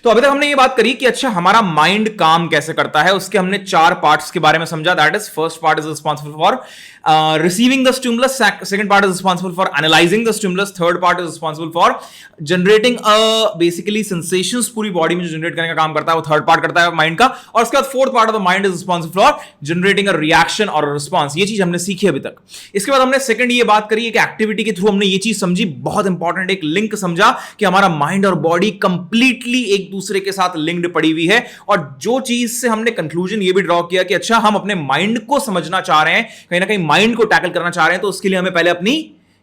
तो अभी तक हमने ये बात करी कि अच्छा हमारा माइंड काम कैसे करता है, उसके हमने 4 पार्ट्स के बारे में समझा। That is first part is responsible for receiving the stimulus, second part is responsible for analysing the stimulus, third part is responsible for generating basically sensations पूरी बॉडी में जो जनरेट करने का काम करता है वो थर्ड पार्ट करता है माइंड का। और उसके बाद fourth part of the mind is responsible for generating a reaction और रिस्पॉन्स। ये चीज हमने सीखी अभी तक। इसके बाद हमने सेकंड ये बात करी कि एक्टिविटी के थ्रू हमने ये चीज समझी, बहुत इंपॉर्टेंट एक लिंक समझा कि हमारा माइंड और बॉडी कंप्लीटली एक दूसरे के साथ लिंक्ड पड़ी हुई है। और जो चीज से हमने कंक्लूजन ये भी ड्रॉ किया कि अच्छा हम अपने माइंड को समझना चाह रहे हैं, कहीं ना कहीं माइंड को टैकल करना चाह रहे हैं, तो उसके लिए हमें पहले अपनी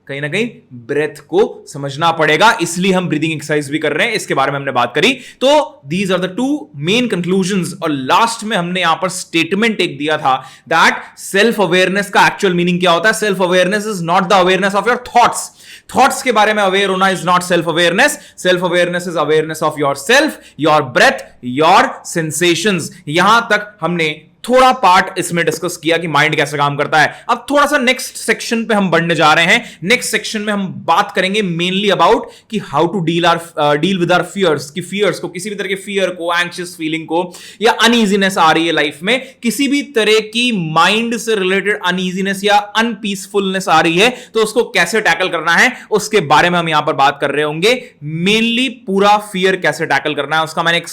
कहीं ना कहीं ब्रेथ को समझना पड़ेगा। इसलिए हम ब्रीदिंग एक्सरसाइज भी कर रहे हैं, इसके बारे में हमने बात करी। तो these are the 2 main conclusions. और लास्ट में हमने यहां पर स्टेटमेंट एक दिया था दैट सेल्फ अवेयरनेस का एक्चुअल मीनिंग क्या होता है। Self awareness is not the awareness of your thoughts. Thoughts के बारे में अवेयर होना is not self awareness. Self awareness is awareness of your self, your breath, your sensations. यहां तक हमने थोड़ा पार्ट इसमें डिस्कस किया कि माइंड कैसे काम करता है। अब थोड़ा सा नेक्स्ट सेक्शन पे हम बढ़ने जा रहे हैं। नेक्स्ट सेक्शन में हम बात करेंगे मेनली अबाउट कि how to deal with our fears, कि फियर्स को, किसी भी तरह के फियर को, एंग्शियस फीलिंग को, या अनईजीनेस आ रही है लाइफ में, किसी भी तरह की माइंड से रिलेटेड अनईजीनेस या अनपीसफुलनेस आ रही है, तो उसको कैसे टैकल करना है उसके बारे में हम यहां पर बात कर रहे होंगे। मेनली पूरा फियर कैसे टैकल करना है उसका मैंने एक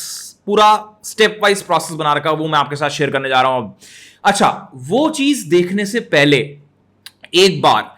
पूरा स्टेप वाइज प्रोसेस बना रखा है, वो मैं आपके साथ शेयर करने जा रहा हूं अब। अच्छा, वो चीज देखने से पहले एक बार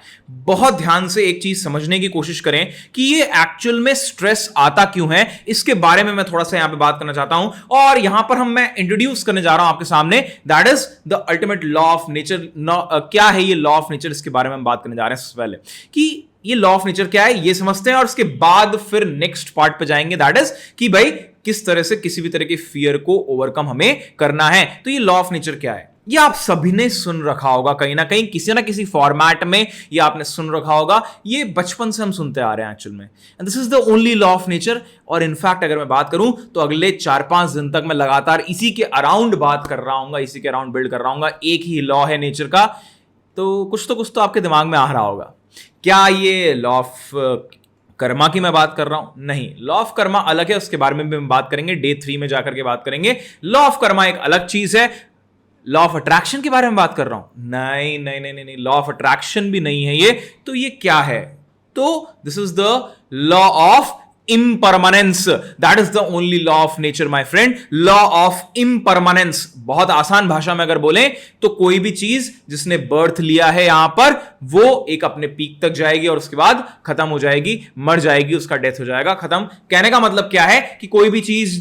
बहुत ध्यान से एक चीज समझने की कोशिश करें कि ये एक्चुअल में स्ट्रेस आता क्यों है, इसके बारे में मैं थोड़ा सा यहां पे बात करना चाहता हूं। और यहां पर मैं इंट्रोड्यूस करने जा रहा हूं आपके सामने that is the ultimate law of nature. क्या है ये लॉ ऑफ नेचर, इसके बारे में हम बात करने जा रहे हैं। सबसे पहले कि ये लॉ ऑफ नेचर क्या है ये समझते हैं, और उसके बाद फिर नेक्स्ट पार्ट पे जाएंगे दैट इज कि भाई किस तरह से किसी भी तरह के फियर को ओवरकम हमें करना है। तो ये लॉ ऑफ नेचर क्या है, ये आप सभी ने सुन रखा होगा कहीं ना कहीं, किसी ना किसी फॉर्मेट में ये आपने सुन रखा होगा। ये बचपन से हम सुनते आ रहे हैं एक्चुअल में, and this is the only law of nature. और इनफैक्ट अगर मैं बात करूं तो अगले 4-5 दिन तक मैं लगातार इसी के अराउंड बात कर रहा हूं, इसी के अराउंड बिल्ड कर रहा हूं। एक ही लॉ है नेचर का, तो कुछ तो आपके दिमाग में आ रहा होगा। क्या ये लॉ ऑफ कर्मा की मैं बात कर रहा हूं? नहीं, लॉ ऑफ कर्मा अलग है, उसके बारे में भी हम बात करेंगे, डे 3 में जाकर के बात करेंगे। लॉ ऑफ कर्मा एक अलग चीज है। लॉ ऑफ अट्रैक्शन के बारे में बात कर रहा हूं? नहीं नहीं नहीं नहीं, लॉ ऑफ अट्रैक्शन भी नहीं है ये। तो ये क्या है? तो this is the law of impermanence. That is the only law of nature, my friend. Law of impermanence. बहुत आसान भाषा में अगर बोलें तो कोई भी चीज जिसने बर्थ लिया है यहां पर, वो एक अपने पीक तक जाएगी और उसके बाद खत्म हो जाएगी, मर जाएगी, उसका डेथ हो जाएगा, खत्म। कहने का मतलब क्या है कि कोई भी चीज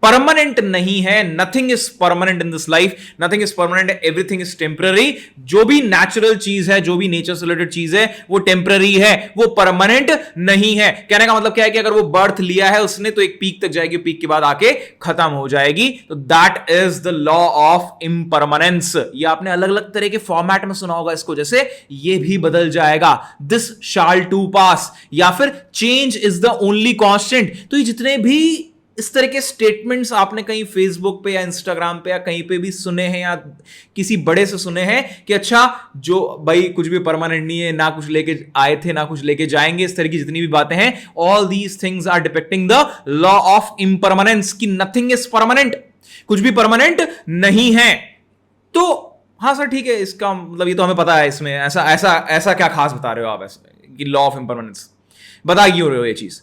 परमानेंट नहीं है। Nothing is permanent in this life, nothing is permanent, everything is temporary. जो भी नेचुरल चीज है, जो भी नेचर से रिलेटेड चीज है, वो टेम्पररी है, वो परमानेंट नहीं है। कहने का मतलब क्या है कि अगर वो बर्थ लिया है उसने तो एक पीक तक जाएगी, पीक के बाद आके खत्म हो जाएगी। तो that is the law of impermanence. ये आपने अलग अलग तरह के फॉर्मेट में सुना होगा इसको, जैसे ये भी बदल जाएगा, दिस शैल टू पास, या फिर change is the only constant. तो ये जितने भी इस तरह के स्टेटमेंट्स आपने कहीं फेसबुक पे या इंस्टाग्राम पे या कहीं पे भी सुने हैं या किसी बड़े से सुने हैं कि अच्छा जो भाई कुछ भी परमानेंट नहीं है, ना कुछ लेके आए थे ना कुछ लेके जाएंगे, इस तरह की जितनी भी बातें हैं, all these things are depicting the law of impermanence, कि नथिंग इज परमानेंट, कुछ भी परमानेंट नहीं है। तो हाँ सर ठीक है, इसका मतलब ये तो हमें पता है, इसमें ऐसा ऐसा ऐसा क्या खास बता रहे हो आप ऐसा कि लॉ ऑफ इम्परमानेंस बता क्यों रहे हो ये चीज?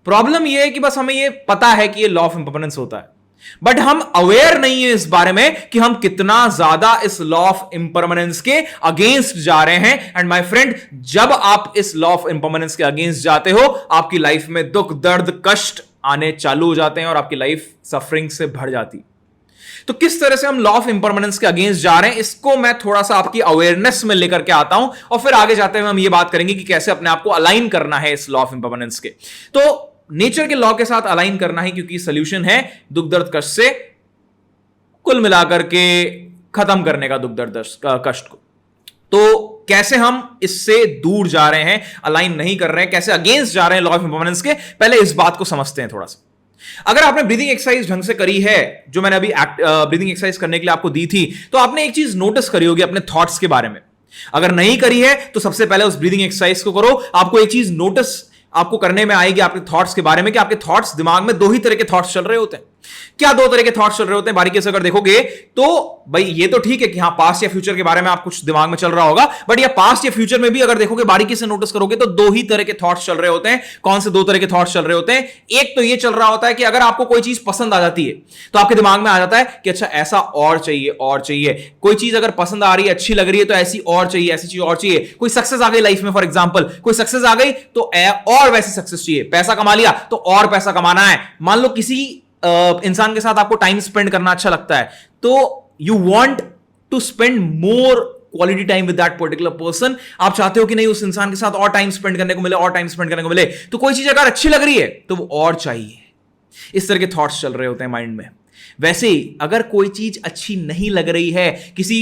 प्रॉब्लम यह है कि बस हमें यह पता है कि यह लॉ ऑफ इम्परमानेंस होता है, बट हम अवेयर नहीं है इस बारे में कि हम कितना ज्यादा इस लॉ ऑफ इम्परमानेंस के अगेंस्ट जा रहे हैं। एंड माय फ्रेंड, जब आप इस लॉ ऑफ इम्परमानेंस के अगेंस्ट जाते हो, आपकी लाइफ में दुख, दर्द, कष्ट आने चालू हो जाते हैं और आपकी लाइफ सफरिंग से भर जाती। तो किस तरह से हम लॉ ऑफ इम्परमानेंस के अगेंस्ट जा रहे हैं, इसको मैं थोड़ा सा आपकी अवेयरनेस में लेकर के आता हूं, और फिर आगे जाते हुए हम ये बात करेंगे कि कैसे अपने आप को अलाइन करना है इस लॉ ऑफ इम्परमानेंस के। तो नेचर के लॉ के साथ अलाइन करना है, क्योंकि सॉल्यूशन है दुख दर्द कष्ट से कुल मिलाकर के खत्म करने का दुख दर्द कष्ट को। तो कैसे हम इससे दूर जा रहे हैं, अलाइन नहीं कर रहे हैं, कैसे अगेंस्ट जा रहे हैं लॉ ऑफ इम्परमानेंस के, पहले इस बात को समझते हैं थोड़ा सा। अगर आपने ब्रीदिंग एक्सरसाइज ढंग से करी है, जो मैंने अभी ब्रीदिंग एक्सरसाइज करने के लिए आपको दी थी, तो आपने एक चीज नोटिस करी होगी अपने थॉट्स के बारे में। अगर नहीं करी है तो सबसे पहले उस ब्रीदिंग एक्सरसाइज को करो, आपको एक चीज नोटिस आपको करने में आएगी आपके थॉट्स के बारे में कि आपके थॉट्स, दिमाग में दो ही तरह के थॉट्स चल रहे होते हैं। क्या दो तरह के थॉट्स चल रहे होते हैं बारीकी से अगर देखोगे तो भाई ये तो ठीक है कि हाँ पास्ट या फ्यूचर के बारे में आप कुछ दिमाग में चल रहा होगा, बट ये पास्ट या फ्यूचर में भी अगर देखोगे बारीकी से नोटिस करोगे तो दो ही तरह के थॉट्स चल रहे होते हैं। कौन से दो तरह के थॉट्स चल रहे होते हैं? एक तो ये चल रहा होता है कि अगर आपको कोई चीज पसंद आ जाती है तो आपके दिमाग में आ जाता है कि अच्छा ऐसा और चाहिए और चाहिए। कोई चीज अगर पसंद आ रही है, अच्छी लग रही है तो ऐसी और चाहिए, ऐसी चीज और चाहिए। कोई सक्सेस आ गई लाइफ में, फॉर एग्जांपल कोई सक्सेस आ गई तो और वैसी सक्सेस चाहिए। पैसा कमा लिया तो और पैसा कमाना है। मान लो किसी इंसान के साथ आपको टाइम स्पेंड करना अच्छा लगता है तो you want to spend more quality time with that particular person. आप चाहते हो कि नहीं उस इंसान के साथ और टाइम स्पेंड करने को मिले, और टाइम स्पेंड करने को मिले। तो कोई चीज अगर अच्छी लग रही है तो वो और चाहिए। इस तरह के थॉट्स चल रहे होते हैं माइंड में। वैसे ही अगर कोई चीज अच्छी नहीं लग रही है, किसी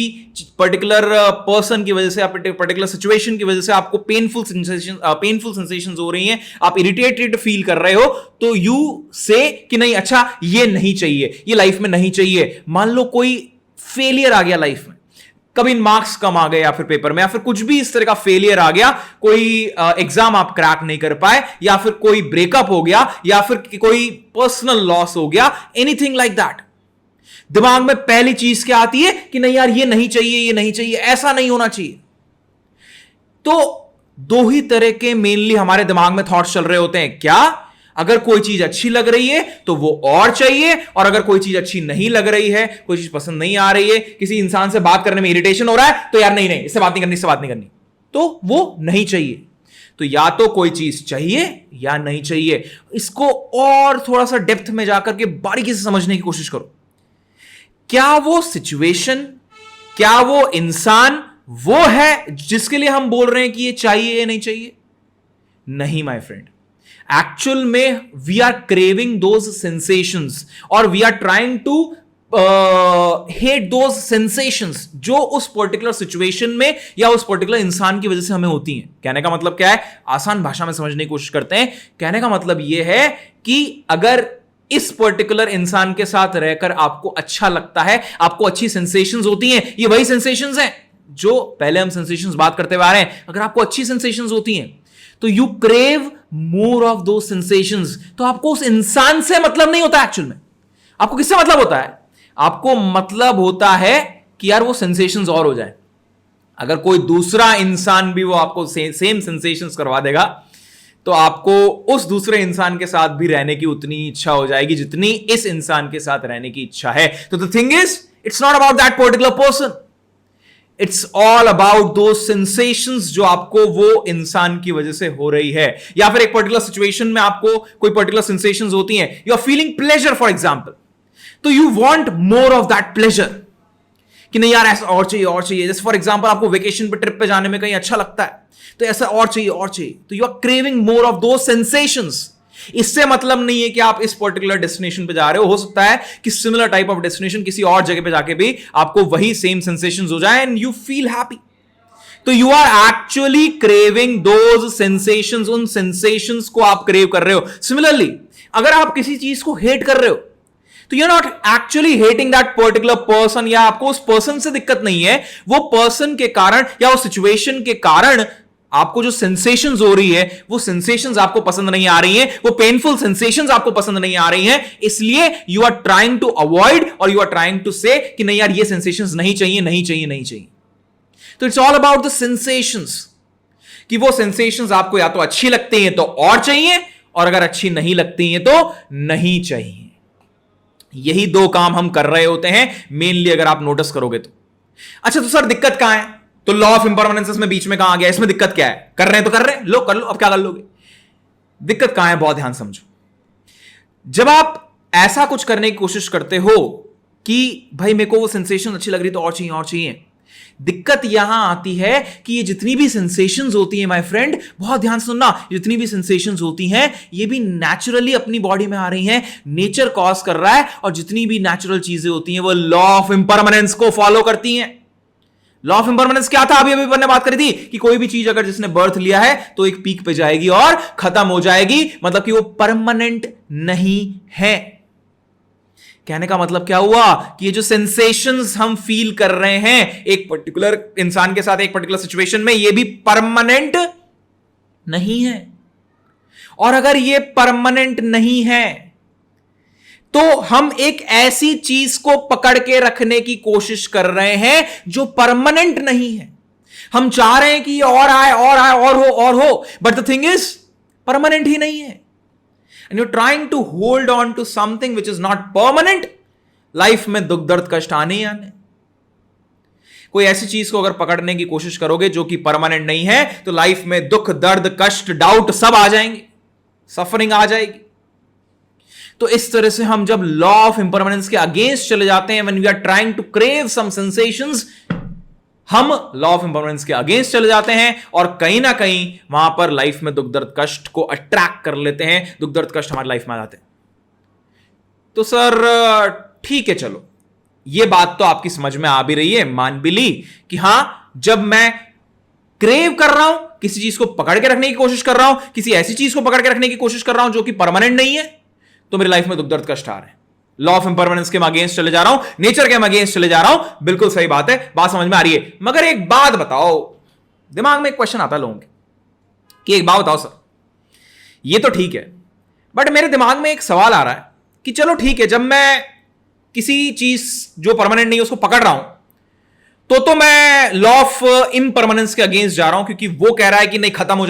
पर्टिकुलर पर्सन की वजह से, पर्टिकुलर सिचुएशन की वजह से आपको पेनफुल सेंसेशंस हो रही हैं, आप इरिटेटेड फील कर रहे हो, तो यू से कि नहीं अच्छा ये नहीं चाहिए, ये लाइफ में नहीं चाहिए। मान लो कोई फेलियर आ गया लाइफ में, कभी मार्क्स कम आ गए या फिर पेपर में, या फिर कुछ भी इस तरह का फेलियर आ गया, कोई एग्जाम आप क्रैक नहीं कर पाए, या फिर कोई ब्रेकअप हो गया, या फिर कोई पर्सनल लॉस हो गया, एनीथिंग लाइक दैट। दिमाग में पहली चीज क्या आती है कि नहीं यार ये नहीं चाहिए, ये नहीं चाहिए, ऐसा नहीं होना चाहिए। तो दो ही तरह के मेनली हमारे दिमाग में थॉट्स चल रहे होते हैं। क्या? अगर कोई चीज अच्छी लग रही है तो वो और चाहिए, और अगर कोई चीज अच्छी नहीं लग रही है, कोई चीज पसंद नहीं आ रही है, किसी इंसान से बात करने में इरिटेशन हो रहा है तो यार नहीं नहीं इससे बात नहीं करनी, इससे बात नहीं करनी, तो वो नहीं चाहिए। तो या तो कोई चीज चाहिए या नहीं चाहिए। इसको और थोड़ा सा डेप्थ में जाकर के बारीकी से समझने की कोशिश करो। क्या वो सिचुएशन, क्या वो इंसान वो है जिसके लिए हम बोल रहे हैं कि ये चाहिए या नहीं चाहिए? नहीं माय फ्रेंड, एक्चुअल में we are craving those sensations, और we are trying to hate those sensations जो उस पर्टिकुलर सिचुएशन में या उस पर्टिकुलर इंसान की वजह से हमें होती हैं। कहने का मतलब क्या है? आसान भाषा में समझने की कोशिश करते हैं। कहने का मतलब यह है कि अगर इस पर्टिकुलर इंसान के साथ रहकर आपको अच्छा लगता है, आपको अच्छी सेंसेशंस होती हैं, ये वही सेंसेशंस हैं जो पहले हम सेंसेशंस बात करते हुए आ रहे हैं। अगर आपको अच्छी सेंसेशंस होती हैं तो you crave more of those sensations. तो आपको उस इंसान से मतलब नहीं होता, एक्चुअल में आपको किससे मतलब होता है? आपको मतलब होता है कि यार वो सेंसेशंस और हो जाए। अगर कोई दूसरा इंसान भी वो आपको सेम सेंसेशंस करवा देगा तो आपको उस दूसरे इंसान के साथ भी रहने की उतनी इच्छा हो जाएगी जितनी इस इंसान के साथ रहने की इच्छा है। तो the thing is, it's not about that particular person, it's all about दो सेंसेशंस जो आपको वो इंसान की वजह से हो रही है। या फिर एक पर्टिकुलर सिचुएशन में आपको कोई पर्टिकुलर सेंसेशंस होती हैं, you are feeling pleasure for example, तो you want more of that pleasure कि नहीं यार ऐसा और चाहिए और चाहिए। जैसे फॉर एग्जांपल आपको वेकेशन पे, ट्रिप पे जाने में कहीं अच्छा लगता है तो ऐसा और चाहिए और चाहिए, तो you are craving more of those sensations. इससे मतलब नहीं है कि आप इस पर्टिकुलर डेस्टिनेशन पे जा रहे हो सकता है कि सिमिलर टाइप ऑफ डेस्टिनेशन किसी और जगह पे जाके भी आपको वही सेम सेंसेशंस हो जाए एंड यू फील हैप्पी। तो you are actually craving those sensations, उन सेंसेशंस को आप क्रेव कर रहे हो। सिमिलरली अगर आप किसी चीज को हेट कर रहे हो तो you are not actually hating that particular person, या आपको उस पर्सन से दिक्कत नहीं है, वो पर्सन के कारण या उस सिचुएशन के कारण आपको जो सेंसेशंस हो रही है वो सेंसेशंस आपको पसंद नहीं आ रही हैं, वो पेनफुल सेंसेशंस आपको पसंद नहीं आ रही हैं, इसलिए you are trying to avoid और you are trying to say कि नहीं यार ये सेंसेशंस नहीं चाहिए नहीं चाहिए नहीं चाहिए। तो it's all about the sensations कि वो सेंसेशंस आपको या तो अच्छी लगती हैं तो और चाहिए, और अगर अच्छी नहीं लगती हैं तो नहीं चाहिए। यही दो काम हम कर रहे होते हैं मेनली, अगर आप नोटिस करोगे तो। अच्छा तो सर दिक्कत कहां है? तो लॉ ऑफ इंपरमानेंस में बीच में कहां आ गया? इसमें दिक्कत क्या है? कर रहे हैं तो कर रहे हैं, लो कर लो, अब क्या कर लोगे? दिक्कत कहां है? बहुत ध्यान समझो। जब आप ऐसा कुछ करने की कोशिश करते हो कि भाई मेरे को वो सेंसेशन अच्छी लग रही तो और चाहिए और चाहिए, दिक्कत यहां आती है कि ये जितनी भी सेंसेशंस होती हैं माय फ्रेंड, बहुत ध्यान सुनना, जितनी भी सेंसेशंस होती हैं ये भी नेचुरली अपनी बॉडी में आ रही हैं, नेचर कॉज कर रहा है, और जितनी भी नेचुरल चीजें होती हैं वो लॉ ऑफ इंपरमानेंस को फॉलो करती हैं। लॉ ऑफ इंपरमानेंस क्या था? अभी अभी मैंने बात करी थी कि कोई भी चीज अगर जिसने बर्थ लिया है तो एक पीक पे जाएगी और खत्म हो जाएगी, मतलब कि वो परमानेंट नहीं है। कहने का मतलब क्या हुआ कि ये जो सेंसेशंस हम फील कर रहे हैं एक पर्टिकुलर इंसान के साथ, एक पर्टिकुलर सिचुएशन में, ये भी परमानेंट नहीं है। और अगर ये परमानेंट नहीं है तो हम एक ऐसी चीज को पकड़ के रखने की कोशिश कर रहे हैं जो परमानेंट नहीं है। हम चाह रहे हैं कि ये और आए और आए और हो, but the thing is permanent ही नहीं है। And you trying to hold on to something which is not permanent. Life में दुख दर्द कष्ट आने ही आने। कोई ऐसी चीज को अगर पकड़ने की कोशिश करोगे जो कि परमानेंट नहीं है तो लाइफ में दुख दर्द कष्ट डाउट सब आ जाएंगे, सफरिंग आ जाएगी। तो इस तरह से हम जब लॉ ऑफ इंपरमानेंस के अगेंस्ट चले जाते हैं, when we are trying to crave some sensations, हम लॉ ऑफ इंपरमानेंस के अगेंस्ट चले जाते हैं और कहीं ना कहीं वहां पर लाइफ में दुख दर्द कष्ट को अट्रैक्ट कर लेते हैं, दुख दर्द कष्ट हमारी लाइफ में आ जाते हैं। तो सर ठीक है, चलो ये बात तो आपकी समझ में आ भी रही है, मान भी ली कि हां जब मैं क्रेव कर रहा हूं, किसी चीज को पकड़ के रखने की कोशिश कर रहा हूं, किसी ऐसी चीज को पकड़ के रखने की कोशिश कर रहा हूं जो कि परमानेंट नहीं है, तो मेरी लाइफ में दुख दर्द कष्ट आ रहे हैं। लॉ ऑफ इंपरमानेंस के मैं अगेंस्ट चले जा रहा हूं, नेचर के मैं अगेंस्ट चले जा रहा हूं। बिल्कुल सही बात है, बात समझ में आ रही है। मगर एक बात बताओ, दिमाग में एक क्वेश्चन आता है लोगों के कि एक बात बताओ सर, ये तो ठीक है बट मेरे दिमाग में एक सवाल आ रहा है कि चलो ठीक है, जब मैं किसी चीज जो परमानेंट नहीं है उसको पकड़ रहा हूं तो मैं लॉ ऑफ इम्परमानेंस के अगेंस्ट जा रहा हूं, क्योंकि वो कह रहा है कि नहीं खत्म हो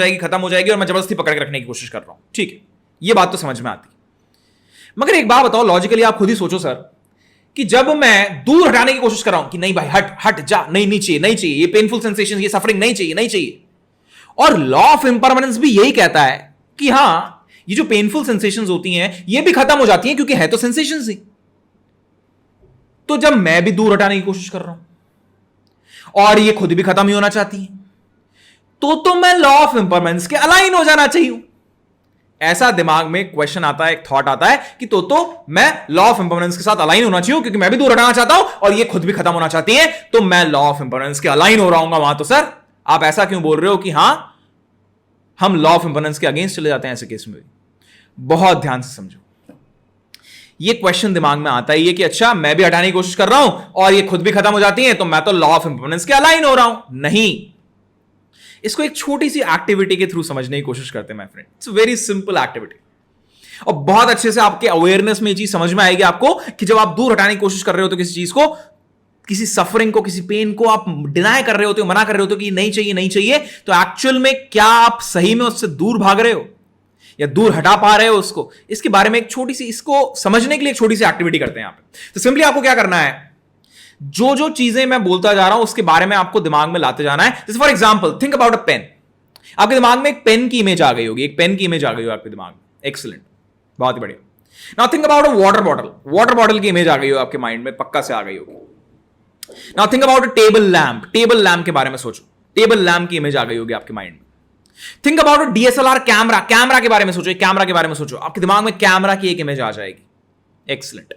जाएगी और मैं जबरदस्ती पकड़ के रखने की कोशिश कर रहा हूं। ठीक है, ये बात तो समझ में आती है। मगर एक बात बताओ, लॉजिकली आप खुद ही सोचो सर, कि जब मैं दूर हटाने की कोशिश कर रहा हूं कि नहीं भाई हट हट जा, नहीं चाहिए, ये पेनफुल सेंसेशन, ये सफरिंग नहीं चाहिए, और लॉ ऑफ इम्परमानेंस भी यही कहता है कि हां ये जो पेनफुल सेंसेशंस होती हैं ये भी खत्म हो जाती हैं क्योंकि है तो सेंसेशंस ही। तो जब मैं भी दूर हटाने की कोशिश कर रहा हूं और ये खुद भी खत्म ही होना चाहती है, तो मैं लॉ ऑफ इम्परमानेंस के अलाइन हो जाना चाहिए। ऐसा दिमाग में क्वेश्चन आता है, एक थॉट आता है कि तो मैं लॉ ऑफ इंपरमानेंस के साथ अलाइन होना चाहिए क्योंकि मैं भी दूर हटाना चाहता हूं और ये खुद भी खत्म होना चाहती है, तो मैं लॉ ऑफ इंपरमानेंस के अलाइन हो रहा हूं वहां। तो सर आप ऐसा क्यों बोल रहे हो कि हां हम लॉ ऑफ इंपरमानेंस के अगेंस्ट चले जाते हैं ऐसे केस में? बहुत ध्यान से समझो, ये क्वेश्चन दिमाग में आता है कि अच्छा मैं भी हटाने की कोशिश कर रहा हूं और ये खुद भी खत्म हो जाती है, तो मैं तो लॉ ऑफ इंपरमानेंस के अलाइन हो रहा हूं। नहीं, इसको एक छोटी सी एक्टिविटी के थ्रू समझने की कोशिश करते हैं my friend. It's very simple activity और बहुत अच्छे से आपके अवेयरनेस में ये चीज समझ में आएगी आपको कि जब आप दूर हटाने की कोशिश कर रहे हो तो किसी चीज को, किसी सफरिंग को, किसी पेन को आप डिनाई कर रहे होते हो, मना कर रहे होते हो कि नहीं चाहिए, तो एक्चुअल में क्या आप सही में उससे दूर भाग रहे हो या दूर हटा पा रहे हो उसको? इसके बारे में एक छोटी सी, इसको समझने के लिए एक छोटी सी एक्टिविटी करते हैं यहां पे। तो सिंपली आपको क्या करना है, जो चीजें मैं बोलता जा रहा हूं उसके बारे में आपको दिमाग में लाते जाना है। जैसे for example think about a pain. आपके दिमाग में एक पेन की इमेज आ गई होगी, एक पेन की इमेज आ गई होगी आपके दिमाग में। एक्सीलेंट, बहुत ही बढ़िया। Now think about a water bottle. Water bottle की इमेज आ गई हो आपके माइंड में, पक्का से आ गई होगी। Now think about a table lamp. Table lamp के बारे में सोचो, टेबल लैंप की इमेज आ गई होगी आपके माइंड में। Think about a DSLR camera. Camera के बारे में सोचो, कैमरा के बारे में सोचो, आपके दिमाग में कैमरा की एक इमेज आ जाएगी। Excellent.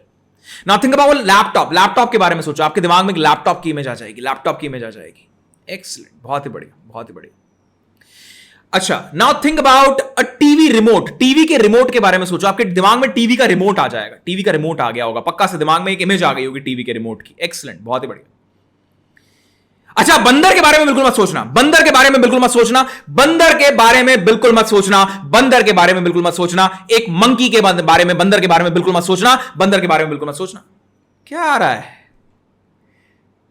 Now think about laptop. Laptop के बारे में सोचो, आपके दिमाग में एक लैपटॉप की इमेज आ जाएगी, लैपटॉप की इमेज आ जाएगी। एक्सीलेंट, बहुत ही बढ़िया, बहुत ही बढ़िया। अच्छा, now think about a TV remote. TV के रिमोट के बारे में सोचो, आपके दिमाग में टीवी का रिमोट आ जाएगा, टीवी का रिमोट आ गया होगा, पक्का से दिमाग में एक इमेज आ गई होगी टीवी के रिमोट की। एक्सीलेंट, बहुत ही बढ़िया। अच्छा, बंदर के बारे में बिल्कुल मत सोचना, बंदर के बारे में बिल्कुल मत सोचना, बंदर के बारे में बिल्कुल मत सोचना, बंदर के बारे में बिल्कुल मत सोचना। एक मंकी के बारे में, बंदर के बारे में बिल्कुल मत सोचना, बंदर के बारे में बिल्कुल मत सोचना। क्या आ रहा है?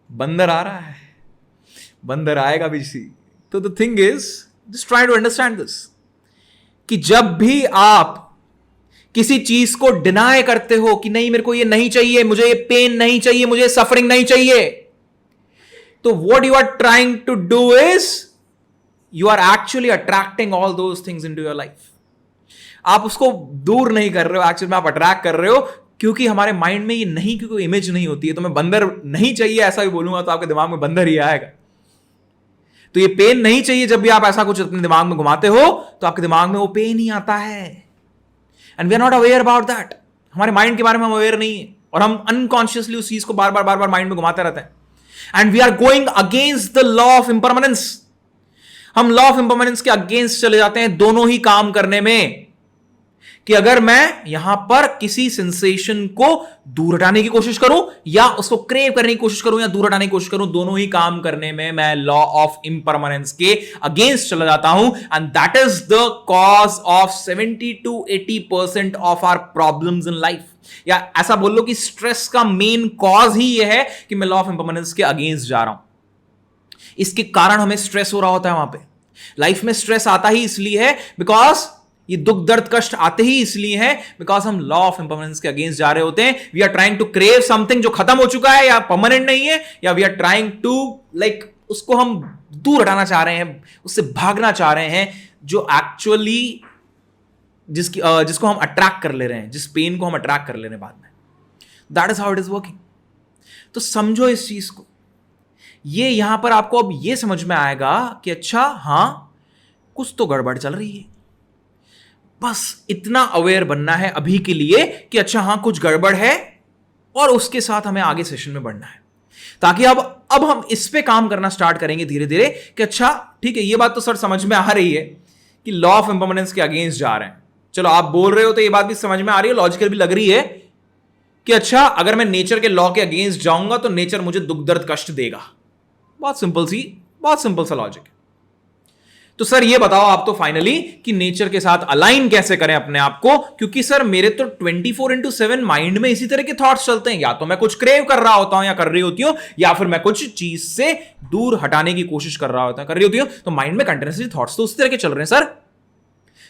बंदर आ रहा है, बंदर आएगा भी सी। तो the thing is, just try to understand this, कि जब भी आप किसी चीज को डिनाई करते हो कि नहीं मेरे को ये नहीं चाहिए, मुझे ये पेन नहीं चाहिए, मुझे सफरिंग नहीं चाहिए, तो what you are trying to do is you are actually attracting all those things into your life. आप उसको दूर नहीं कर रहे हो, एक्चुअली में आप अट्रैक्ट कर रहे हो, क्योंकि हमारे माइंड में ये नहीं, क्योंकि इमेज नहीं होती है। तो मैं बंदर नहीं चाहिए ऐसा भी बोलूंगा तो आपके दिमाग में बंदर ही आएगा। तो ये पेन नहीं चाहिए, जब भी आप ऐसा कुछ अपने दिमाग में घुमाते हो तो आपके दिमाग में वो पेन ही आता है। And we are not aware about that. हमारे माइंड के बारे में हम अवेयर नहीं है और हम अनकॉन्शियसली उस चीज को बार बार माइंड में घुमाते रहते हैं। And we are going against the law of impermanence. हम लॉ ऑफ इंपरमानेंस के अगेंस्ट चले जाते हैं दोनों ही काम करने में। कि अगर मैं यहां पर किसी सेंसेशन को दूर हटाने की कोशिश करूं या उसको क्रेव करने की कोशिश करूं या दूर हटाने की कोशिश करूं, दोनों ही काम करने में मैं लॉ ऑफ इम्परमानेंस के अगेंस्ट चला जाता हूं, and that is the cause of 70 to 80% of our problems in life. या ऐसा बोल लो कि स्ट्रेस का मेन कॉज ही यह है कि मैं लॉ ऑफ इम्परमानेंस के अगेंस्ट जा रहा हूं। इसके कारण हमें स्ट्रेस हो रहा होता है, वहां पे लाइफ में स्ट्रेस आता ही इसलिए है बिकॉज ये दुख दर्द कष्ट आते ही इसलिए है बिकॉज हम लॉ ऑफ इम्परमानेंस के अगेंस्ट जा रहे होते हैं। We are trying to crave something जो खत्म हो चुका है या परमानेंट नहीं है, या we are trying to like उसको हम दूर हटाना चाह रहे हैं, उससे भागना चाह रहे हैं, जो एक्चुअली जिसको हम अट्रैक्ट कर ले रहे हैं, जिस पेन को हम अट्रैक्ट कर ले रहे हैं बाद में। That is how it is working. तो समझो इस चीज को। ये यहां पर आपको अब ये समझ में आएगा कि अच्छा हां कुछ तो गड़बड़ चल रही है। बस इतना अवेयर बनना है अभी के लिए कि अच्छा हां कुछ गड़बड़ है, और उसके साथ हमें आगे सेशन में बढ़ना है, ताकि अब हम इस पे काम करना स्टार्ट करेंगे धीरे धीरे कि अच्छा ठीक है, ये बात तो सर समझ में आ रही है कि लॉ ऑफ इम्परमानेंस के अगेंस्ट जा रहे हैं। चलो आप बोल रहे हो तो ये बात भी समझ में आ रही है, लॉजिकल भी लग रही है कि अच्छा अगर मैं नेचर के लॉ के अगेंस्ट जाऊंगा तो नेचर मुझे दुख दर्द कष्ट देगा। बहुत सिंपल सा लॉजिक है। तो सर ये बताओ आप तो फाइनली कि नेचर के साथ अलाइन कैसे करें अपने आप को, क्योंकि सर मेरे तो 24/7 माइंड में इसी तरह के थॉट्स चलते हैं। या तो मैं कुछ क्रेव कर रहा होता हूं या कर रही होती हूं, या फिर मैं कुछ चीज से दूर हटाने की कोशिश कर रहा होता हूं, कर रही होती हूं। तो माइंड में कंटिन्यूसली थॉट्स तो उसी तरह के चल रहे हैं सर।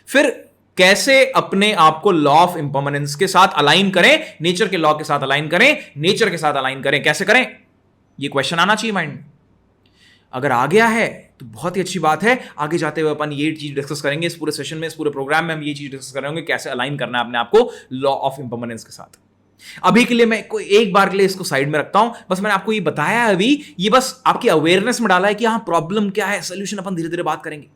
फिर कैसे अपने आप को लॉ ऑफ इम्परमानेंस के साथ अलाइन करें, नेचर के लॉ के साथ अलाइन करें, नेचर के साथ अलाइन करें, कैसे करें? ये क्वेश्चन आना चाहिए माइंड में। अगर आ गया है तो बहुत ही अच्छी बात है। आगे जाते हुए अपन ये चीज डिस्कस करेंगे इस पूरे सेशन में, इस पूरे प्रोग्राम में हम ये चीज डिस्कस करेंगे कैसे अलाइन करना है अपने आप को लॉ ऑफ इम्परमानेंस के साथ। अभी के लिए मैं एक बार के लिए इसको साइड में रखता हूं। बस मैंने आपको ये बताया है अभी, ये बस आपकी अवेयरनेस में डाला है कि हाँ प्रॉब्लम क्या है, सोल्यूशन अपन धीरे धीरे बात करेंगे।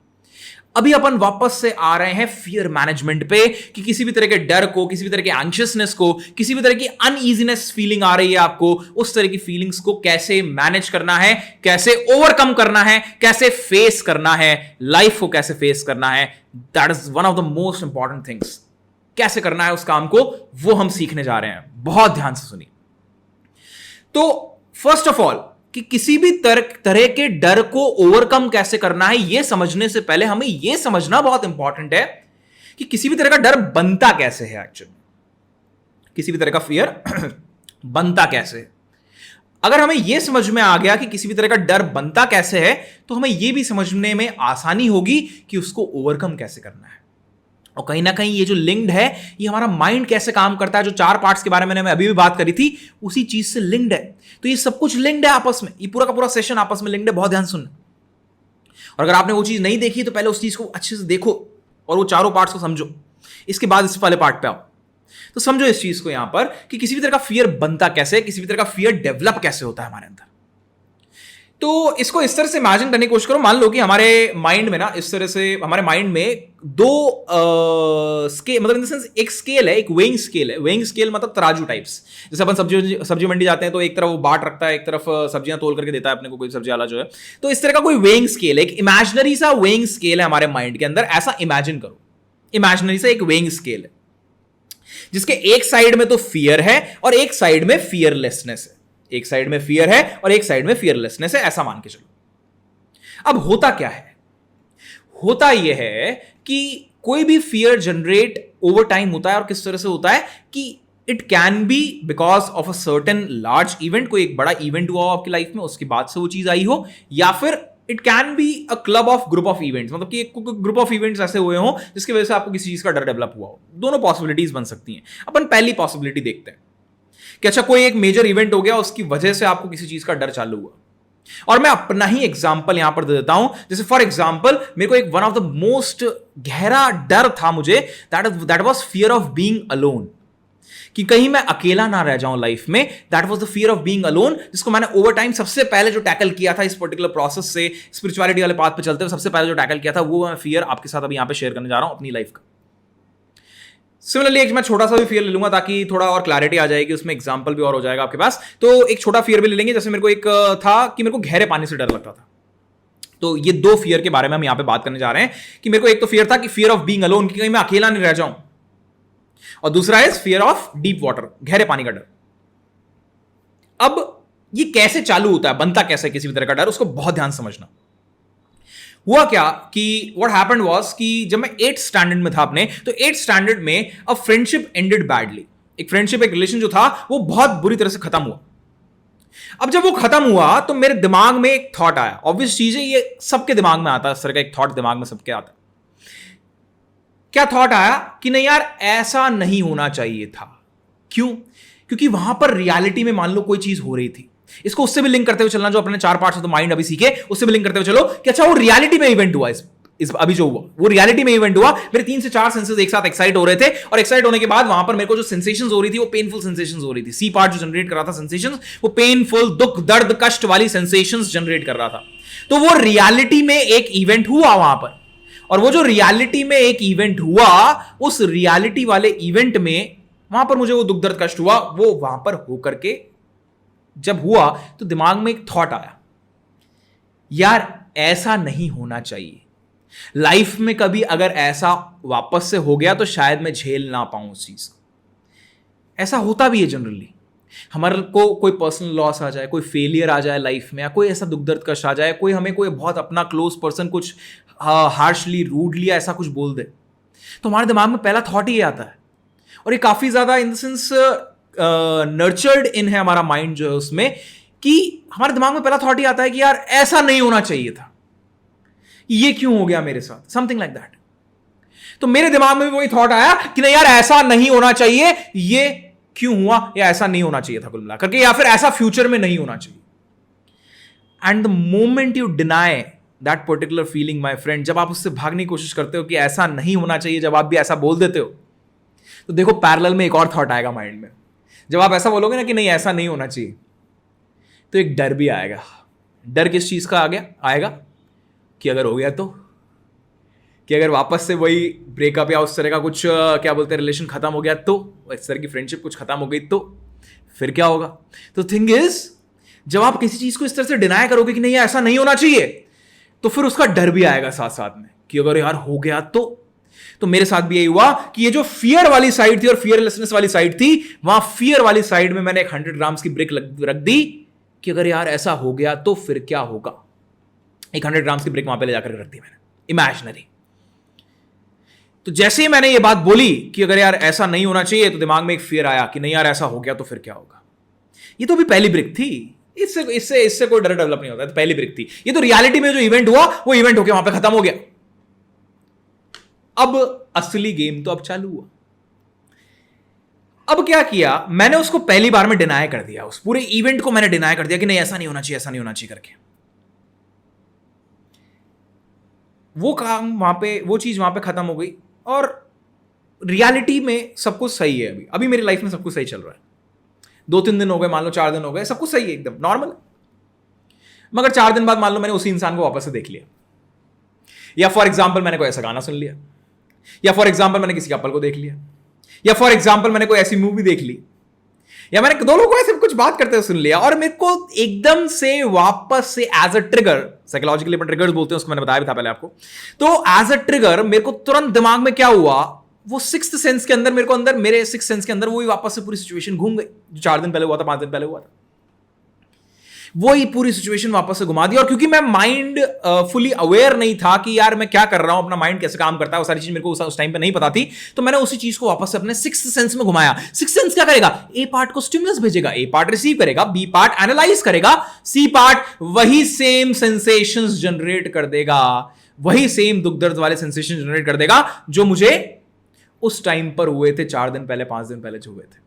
अभी अपन वापस से आ रहे हैं फियर मैनेजमेंट पे, कि किसी भी तरह के डर को, किसी भी तरह के एंशियसनेस को, किसी भी तरह की अनईजीनेस फीलिंग आ रही है आपको, उस तरह की फीलिंग्स को कैसे मैनेज करना है, कैसे ओवरकम करना है, कैसे फेस करना है, लाइफ को कैसे फेस करना है। That is one of the most important things. कैसे करना है उस काम को, वो हम सीखने जा रहे हैं। बहुत ध्यान से सुनिए। तो फर्स्ट ऑफ ऑल कि किसी भी तरह के डर को ओवरकम कैसे करना है, यह समझने से पहले हमें यह समझना बहुत इंपॉर्टेंट है कि किसी भी तरह का डर बनता कैसे है। एक्चुअली किसी भी तरह का फियर बनता कैसे है। अगर हमें यह समझ में आ गया कि किसी भी तरह का डर बनता कैसे है, तो हमें यह भी समझने में आसानी होगी कि उसको ओवरकम कैसे करना है। और कहीं ना कहीं ये जो लिंक्ड है, ये हमारा माइंड कैसे काम करता है, जो 4 पार्ट्स के बारे में मैंने अभी भी बात करी थी, उसी चीज से लिंक्ड है। तो ये सब कुछ लिंक्ड है आपस में, ये पूरा का पूरा सेशन आपस में लिंक्ड है। बहुत ध्यान सुनना। और अगर आपने वो चीज नहीं देखी तो पहले उस चीज को अच्छे से देखो और वो चारों पार्ट्स को समझो, इसके बाद इस वाले पार्ट पे आओ। तो समझो इस चीज को यहां पर कि किसी भी तरह का फियर बनता कैसे है, किसी भी तरह का फियर डेवलप कैसे होता है हमारे अंदर। तो इसको इस तरह से इमेजिन करने की कोशिश करो। मान लो कि हमारे माइंड में ना, इस तरह से हमारे माइंड में दो स्केल, मतलब इन द सेंस एक स्केल है, एक वेइंग स्केल है। वेइंग स्केल मतलब तराजू टाइप्स। जैसे अपन सब्जी मंडी जाते हैं तो एक तरफ वो बाट रखता है, एक तरफ सब्जियां तोल करके देता है अपने को कोई सब्जी वाला जो है। तो इस तरह का कोई वेइंग स्केल है, एक इमेजिनरी सा वेइंग स्केल है हमारे माइंड के अंदर। ऐसा इमेजिन करो, इमेजिनरी सा एक वेइंग स्केल है जिसके एक साइड में तो फियर है और एक साइड में फियरलेसनेस है। एक साइड में फियर है और एक साइड में फियरलेसनेस है, ऐसा मान के चलो। अब होता क्या है? होता यह है कि कोई भी फियर जनरेट ओवर टाइम होता है। और किस तरह से होता है कि it can be because of a certain large event. कोई एक बड़ा इवेंट हुआ हो आपकी लाइफ में, उसके बाद से वो चीज आई हो, या फिर it can be a club of group of events, मतलब कि एक ग्रुप ऑफ इवेंट्स ऐसे हुए हो जिसकी वजह से आपको किसी चीज का डर डेवलप हुआ हो। दोनों पॉसिबिलिटीज बन सकती हैं। अपन पहली पॉसिबिलिटी देखते हैं कि अच्छा कोई एक मेजर इवेंट हो गया, उसकी वजह से आपको किसी चीज का डर चालू हुआ। और मैं अपना ही एग्जांपल यहां पर दे देता हूं। जैसे फॉर एग्जांपल मेरे को एक वन ऑफ द मोस्ट गहरा डर था मुझे, that was fear of being alone, कि कहीं मैं अकेला ना रह जाऊं लाइफ में। That was the fear of being alone, जिसको मैंने ओवर टाइम सबसे पहले जो टैकल किया था इस पर्टिकुलर प्रोसेस से, स्पिरिचुअलिटी वाले पाथ पे चलते हुए सबसे पहले जो टैकल किया था, वो मैं फियर आपके साथ अभी यहां पे शेयर करने जा रहा हूं अपनी लाइफ का। सिमिलरली एक मैं छोटा सा भी फियर ले लूंगा ताकि थोड़ा और क्लैरिटी आ जाएगी, उसमें एग्जांपल भी और हो जाएगा आपके पास। तो एक छोटा फियर भी ले लेंगे। जैसे मेरे को एक था कि मेरे को गहरे पानी से डर लगता था। तो ये दो फियर के बारे में हम यहां पे बात करने जा रहे हैं कि मेरे को एक तो फियर था कि फियर ऑफ बीइंग अलोन, कि कहीं मैं अकेला नहीं रह जाऊं। और दूसरा is fear of deep water, गहरे पानी का डर। अब ये कैसे चालू होता है, बनता कैसे किसी भी तरह का डर, उसको बहुत ध्यान समझना। हुआ क्या कि व्हाट हैपेंड वाज कि जब मैं 8th स्टैंडर्ड में था अपने, तो 8th स्टैंडर्ड में अ फ्रेंडशिप एंडेड बैडली। एक फ्रेंडशिप, एक रिलेशन जो था वो बहुत बुरी तरह से खत्म हुआ। अब जब वो खत्म हुआ तो मेरे दिमाग में एक थॉट आया, ऑब्वियस चीज है, ये सबके दिमाग में आता है, इस तरह का एक थॉट दिमाग में सबके आता है। क्या थॉट आया कि नहीं यार ऐसा नहीं होना चाहिए था। क्यों? क्योंकि वहां पर रियलिटी में मान लो कोई चीज हो रही थी। इसको उससे भी लिंक करते हुए चलना जो अपने 4 पार्ट्स ऑफ द माइंड अभी सीखे, उससे भी लिंक करते हुए चलो कि अच्छा वो रियलिटी में इवेंट हुआ, इस अभी जो हुआ वो रियलिटी में इवेंट हुआ। मेरे 3 से 4 सेंसेस एक साथ एक्साइट हो रहे थे, और एक्साइट होने के बाद वहां पर मेरे को जो सेंसेशंस हो रही थी वो पेनफुल सेंसेशंस हो रही थी। सी पार्ट जो जनरेट कर रहा था सेंसेशंस, वो पेनफुल, दुख, दर्द, कष्ट वाली सेंसेशंस जनरेट कर रहा था। तो वो रियलिटी में एक इवेंट हुआ वहां पर, और वो जो रियलिटी में एक इवेंट हुआ, उस रियलिटी वाले इवेंट में वहां पर मुझे वो दुख, दर्द, कष्ट हुआ। वो वहां पर होकर के जब हुआ तो दिमाग में एक थॉट आया, यार ऐसा नहीं होना चाहिए। लाइफ में कभी अगर ऐसा वापस से हो गया तो शायद मैं झेल ना पाऊं उस चीज को। ऐसा होता भी है जनरली, हमारे को कोई पर्सनल लॉस आ जाए, कोई फेलियर आ जाए लाइफ में, या कोई ऐसा दुख दर्द कष्ट आ जाए, कोई हमें कोई बहुत अपना क्लोज पर्सन कुछ हार्शली, रूडली ऐसा कुछ बोल दे, तो हमारे दिमाग में पहला थॉट ही आता है। और ये काफी ज्यादा इन द सेंस नर्चर्ड इन है हमारा माइंड जो है उसमें, कि हमारे दिमाग में पहला थॉट ही आता है कि यार ऐसा नहीं होना चाहिए था, ये क्यों हो गया मेरे साथ, समथिंग लाइक दैट। तो मेरे दिमाग में भी वही थॉट आया कि नहीं यार ऐसा नहीं होना चाहिए, ये क्यों हुआ, या ऐसा नहीं होना चाहिए था कुल मिलाकर के, या फिर ऐसा फ्यूचर में नहीं होना चाहिए। And the moment you deny that particular feeling my friend, जब आप उससे भागने की कोशिश करते हो कि ऐसा नहीं होना चाहिए, जब आप भी ऐसा बोल देते हो, तो देखो पैरेलल में एक और थॉट आएगा माइंड में। जब आप ऐसा बोलोगे ना कि नहीं ऐसा नहीं होना चाहिए, तो एक डर भी आएगा। डर किस चीज का आएगा कि अगर हो गया तो, कि अगर वापस से वही ब्रेकअप या उस तरह का कुछ क्या बोलते हैं रिलेशन खत्म हो गया तो, इस तरह की फ्रेंडशिप कुछ खत्म हो गई तो फिर क्या होगा। तो थिंग इज, जब आप किसी चीज को इस तरह से डिनाई करोगे कि नहीं ऐसा नहीं होना चाहिए, तो फिर उसका डर भी आएगा साथ साथ में कि अगर यार हो गया तो मेरे साथ भी यही हुआ कि ये जो फियर वाली साइड थी और फियरलेसनेस वाली साइड थी, वहां फियर वाली साइड में मैंने एक 100 ग्राम्स की ब्रिक रख दी कि अगर यार ऐसा हो गया तो फिर क्या होगा। एक 100 ग्राम्स की ब्रिक वहां पे ले जाकर रख दी मैंने, इमेजिनरी। तो जैसे ही मैंने ये बात बोली कि अगर यार ऐसा नहीं होना चाहिए, तो दिमाग में एक फियर आया कि नहीं यार ऐसा हो गया तो फिर क्या होगा। ये तो भी पहली ब्रिक थी, इससे कोई डर डेवलप नहीं होता, तो पहली ब्रिक थी। ये तो रियलिटी में जो इवेंट हुआ वो इवेंट होकर वहां पे खत्म हो गया। अब असली गेम तो अब चालू हुआ। अब क्या किया मैंने, उसको पहली बार में डिनाई कर दिया, उस पूरे इवेंट को मैंने डिनाई कर दिया कि नहीं ऐसा नहीं होना चाहिए, ऐसा नहीं होना चाहिए करके। वो काम वहां पे, वो चीज वहां पे खत्म हो गई, और रियलिटी में सब कुछ सही है। अभी मेरी लाइफ में सब कुछ सही चल रहा है। 2-3 दिन हो गए, मान लो 4 दिन हो गए, सब कुछ सही है, एकदम नॉर्मल। मगर 4 दिन बाद मान लो मैंने उसी इंसान को वापस से देख लिया, या फॉर एग्जाम्पल मैंने कोई ऐसा गाना सुन लिया, या फॉर एग्जाम्पल मैंने किसी कपल को देख लिया, या फॉर एग्जाम्पल मैंने कोई ऐसी मूवी देख ली, या मैंने दो लोगों को ऐसे कुछ बात करते हुए सुन लिया, और मेरे को एकदम से वापस से एज अ ट्रिगर, साइकोलॉजिकली अपन ट्रिगर्स बोलते हैं उसको, मैंने बताया भी था पहले आपको। तो एज अ ट्रिगर मेरे को तुरंत दिमाग में क्या हुआ, वो सिक्स्थ सेंस के अंदर, मेरे सिक्स्थ सेंस के अंदर वही वापस से पूरी सिचुएशन घूम गई जो 4 दिन पहले हुआ था, 5 दिन पहले हुआ था। वही पूरी सिचुएशन वापस से घुमा दी। और क्योंकि मैं माइंड फुली अवेयर नहीं था कि यार मैं क्या कर रहा हूं, अपना माइंड कैसे काम करता है, वो सारी चीज मेरे को उस टाइम पे नहीं पता थी, तो मैंने उसी चीज को वापस से अपने सिक्स्थ सेंस में घुमाया। सिक्स्थ सेंस क्या करेगा, ए पार्ट को स्टिमुलस भेजेगा, ए पार्ट रिसीव करेगा, बी पार्ट एनालाइज करेगा, सी पार्ट वही सेम सेंसेशंस जनरेट कर देगा, वही सेम दुख दर्द वाले सेंसेशन जनरेट कर देगा जो मुझे उस टाइम पर हुए थे, 4 दिन पहले, 5 दिन पहले जो हुए थे।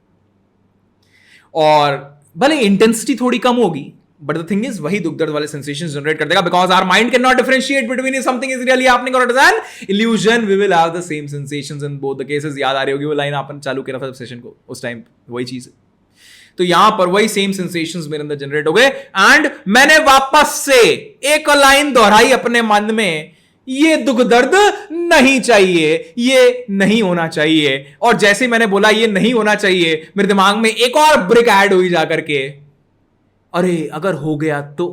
और भले इंटेंसिटी थोड़ी कम होगी, बट द थिंग इज वही दुख दर्द वाले सेंसेशंस जनरेट कर देगा, because our mind can not differentiate between if something is really happening और it is an illusion, we will have the same sensations in both the cases. याद आ रही होगी वो लाइन अपन चालू किया था सेशन को, उस टाइम वही चीज है। तो यहां पर वही सेम सेंसेशंस मेरे अंदर जनरेट हो गए, एंड मैंने वापस से एक लाइन दोहराई अपने मन में, ये दुख दर्द नहीं चाहिए, ये नहीं होना चाहिए। और जैसे मैंने बोला ये नहीं होना चाहिए, मेरे दिमाग में एक और ब्रिक ऐड हुई जाकर के, अरे अगर हो गया तो।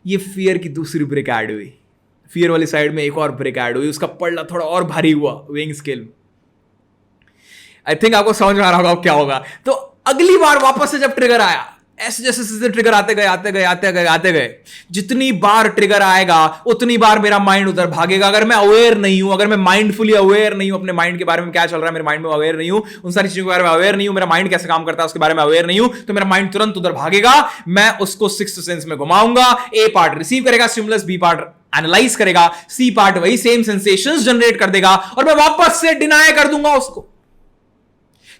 ये फियर की दूसरी ब्रिक ऐड हुई, फियर वाली साइड में एक और ब्रिक ऐड हुई, उसका पलड़ा थोड़ा और भारी हुआ वेइंग स्केल में। आई थिंक आपको समझ में आ रहा होगा अब क्या होगा। तो अगली बार वापस से जब ट्रिगर आया, ऐसे जैसे ट्रिगर आते गए, जितनी बार ट्रिगर आएगा उतनी बार मेरा माइंड उधर भागेगा। अगर मैं अवेयर नहीं हूं, अगर मैं माइंडफुली अवेयर नहीं हूं अपने माइंड के बारे में, क्या चल रहा है मेरे माइंड में अवेयर नहीं हूं, उन सारी चीजों के बारे में अवेयर नहीं हूं, मेरा माइंड कैसे काम करता है उसके बारे में अवेयर नहीं हूं, तो मेरा माइंड तुरंत उधर भागेगा। मैं उसको सिक्स्थ सेंस में घुमाऊंगा। ए पार्ट रिसीव करेगा स्टिमुलस, बी पार्ट एनालाइज करेगा, सी पार्ट वही सेम सेंसेशंस जनरेट कर देगा और मैं वापस से डिनाई कर दूंगा उसको,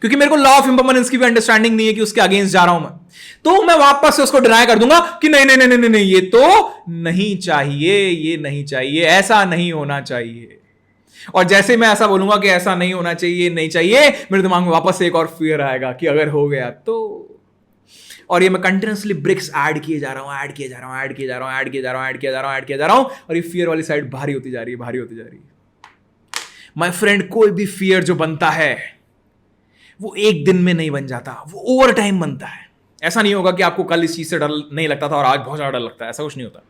क्योंकि मेरे को लॉ ऑफ इम्पर्मनेंस की भी अंडरस्टैंडिंग नहीं है कि उसके अगेंस्ट जा रहा हूं मैं। तो मैं वापस से उसको डिनाई कर दूंगा कि नहीं नहीं नहीं नहीं नहीं, ये तो नहीं चाहिए, ये नहीं चाहिए, ऐसा नहीं होना चाहिए। और जैसे मैं ऐसा बोलूंगा कि ऐसा नहीं होना चाहिए, नहीं चाहिए, मेरे दिमाग में वापस से एक और फियर आएगा कि अगर हो गया तो। और ये मैं कंटिन्यूसली ब्रिक्स ऐड किए जा रहा हूं, ऐड किए जा रहा हूं, ऐड किए जा रहा हूं, ऐड किए जा रहा हूं, ऐड किए जा रहा हूं, ऐड किए जा रहा हूं, और ये फियर वाली साइड भारी होती जा रही है, भारी होती जा रही है। माय फ्रेंड, कोई भी फियर जो बनता है वो एक दिन में नहीं बन जाता, वो ओवर टाइम बनता है। ऐसा नहीं होगा कि आपको कल इस चीज से डर नहीं लगता था और आज बहुत ज्यादा डर लगता है, ऐसा कुछ नहीं होता।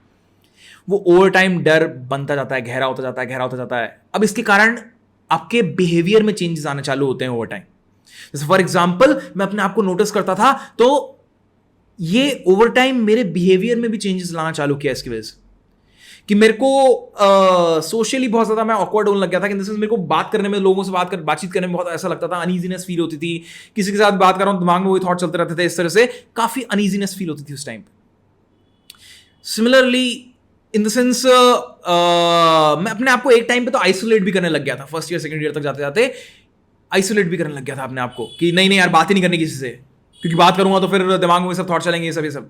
वो ओवर टाइम डर बनता जाता है, गहरा होता जाता है, गहरा होता जाता है। अब इसके कारण आपके बिहेवियर में चेंजेस आने चालू होते हैं ओवर टाइम। जैसे फॉर एग्जाम्पल, मैं अपने आप को नोटिस करता था, तो ये ओवर टाइम मेरे बिहेवियर में भी चेंजेस लाना चालू किया इसकी वजह से कि मेरे को सोशली बहुत ज्यादा मैं ऑकवर्ड होने लग गया था। कि मेरे को बात करने में, लोगों से बातचीत करने में बहुत ऐसा लगता था, अनईजीनेस फील होती थी। किसी के साथ बात कर रहा हूं, दिमाग में वही थॉट चलते रहते थे, इस तरह से काफी अनईजीनेस फील होती थी उस टाइम पे। सिमिलरली इन द सेंस मैं अपने आप को एक टाइम पे तो आइसोलेट भी करने लग गया था। फर्स्ट ईयर सेकंड ईयर तक जाते जाते आइसोलेट भी करने लग गया था अपने आप को कि नहीं नहीं यार, बात ही नहीं करनी किसी से, क्योंकि बात करूंगा तो फिर दिमाग में सब थॉट चलेंगे, ये सब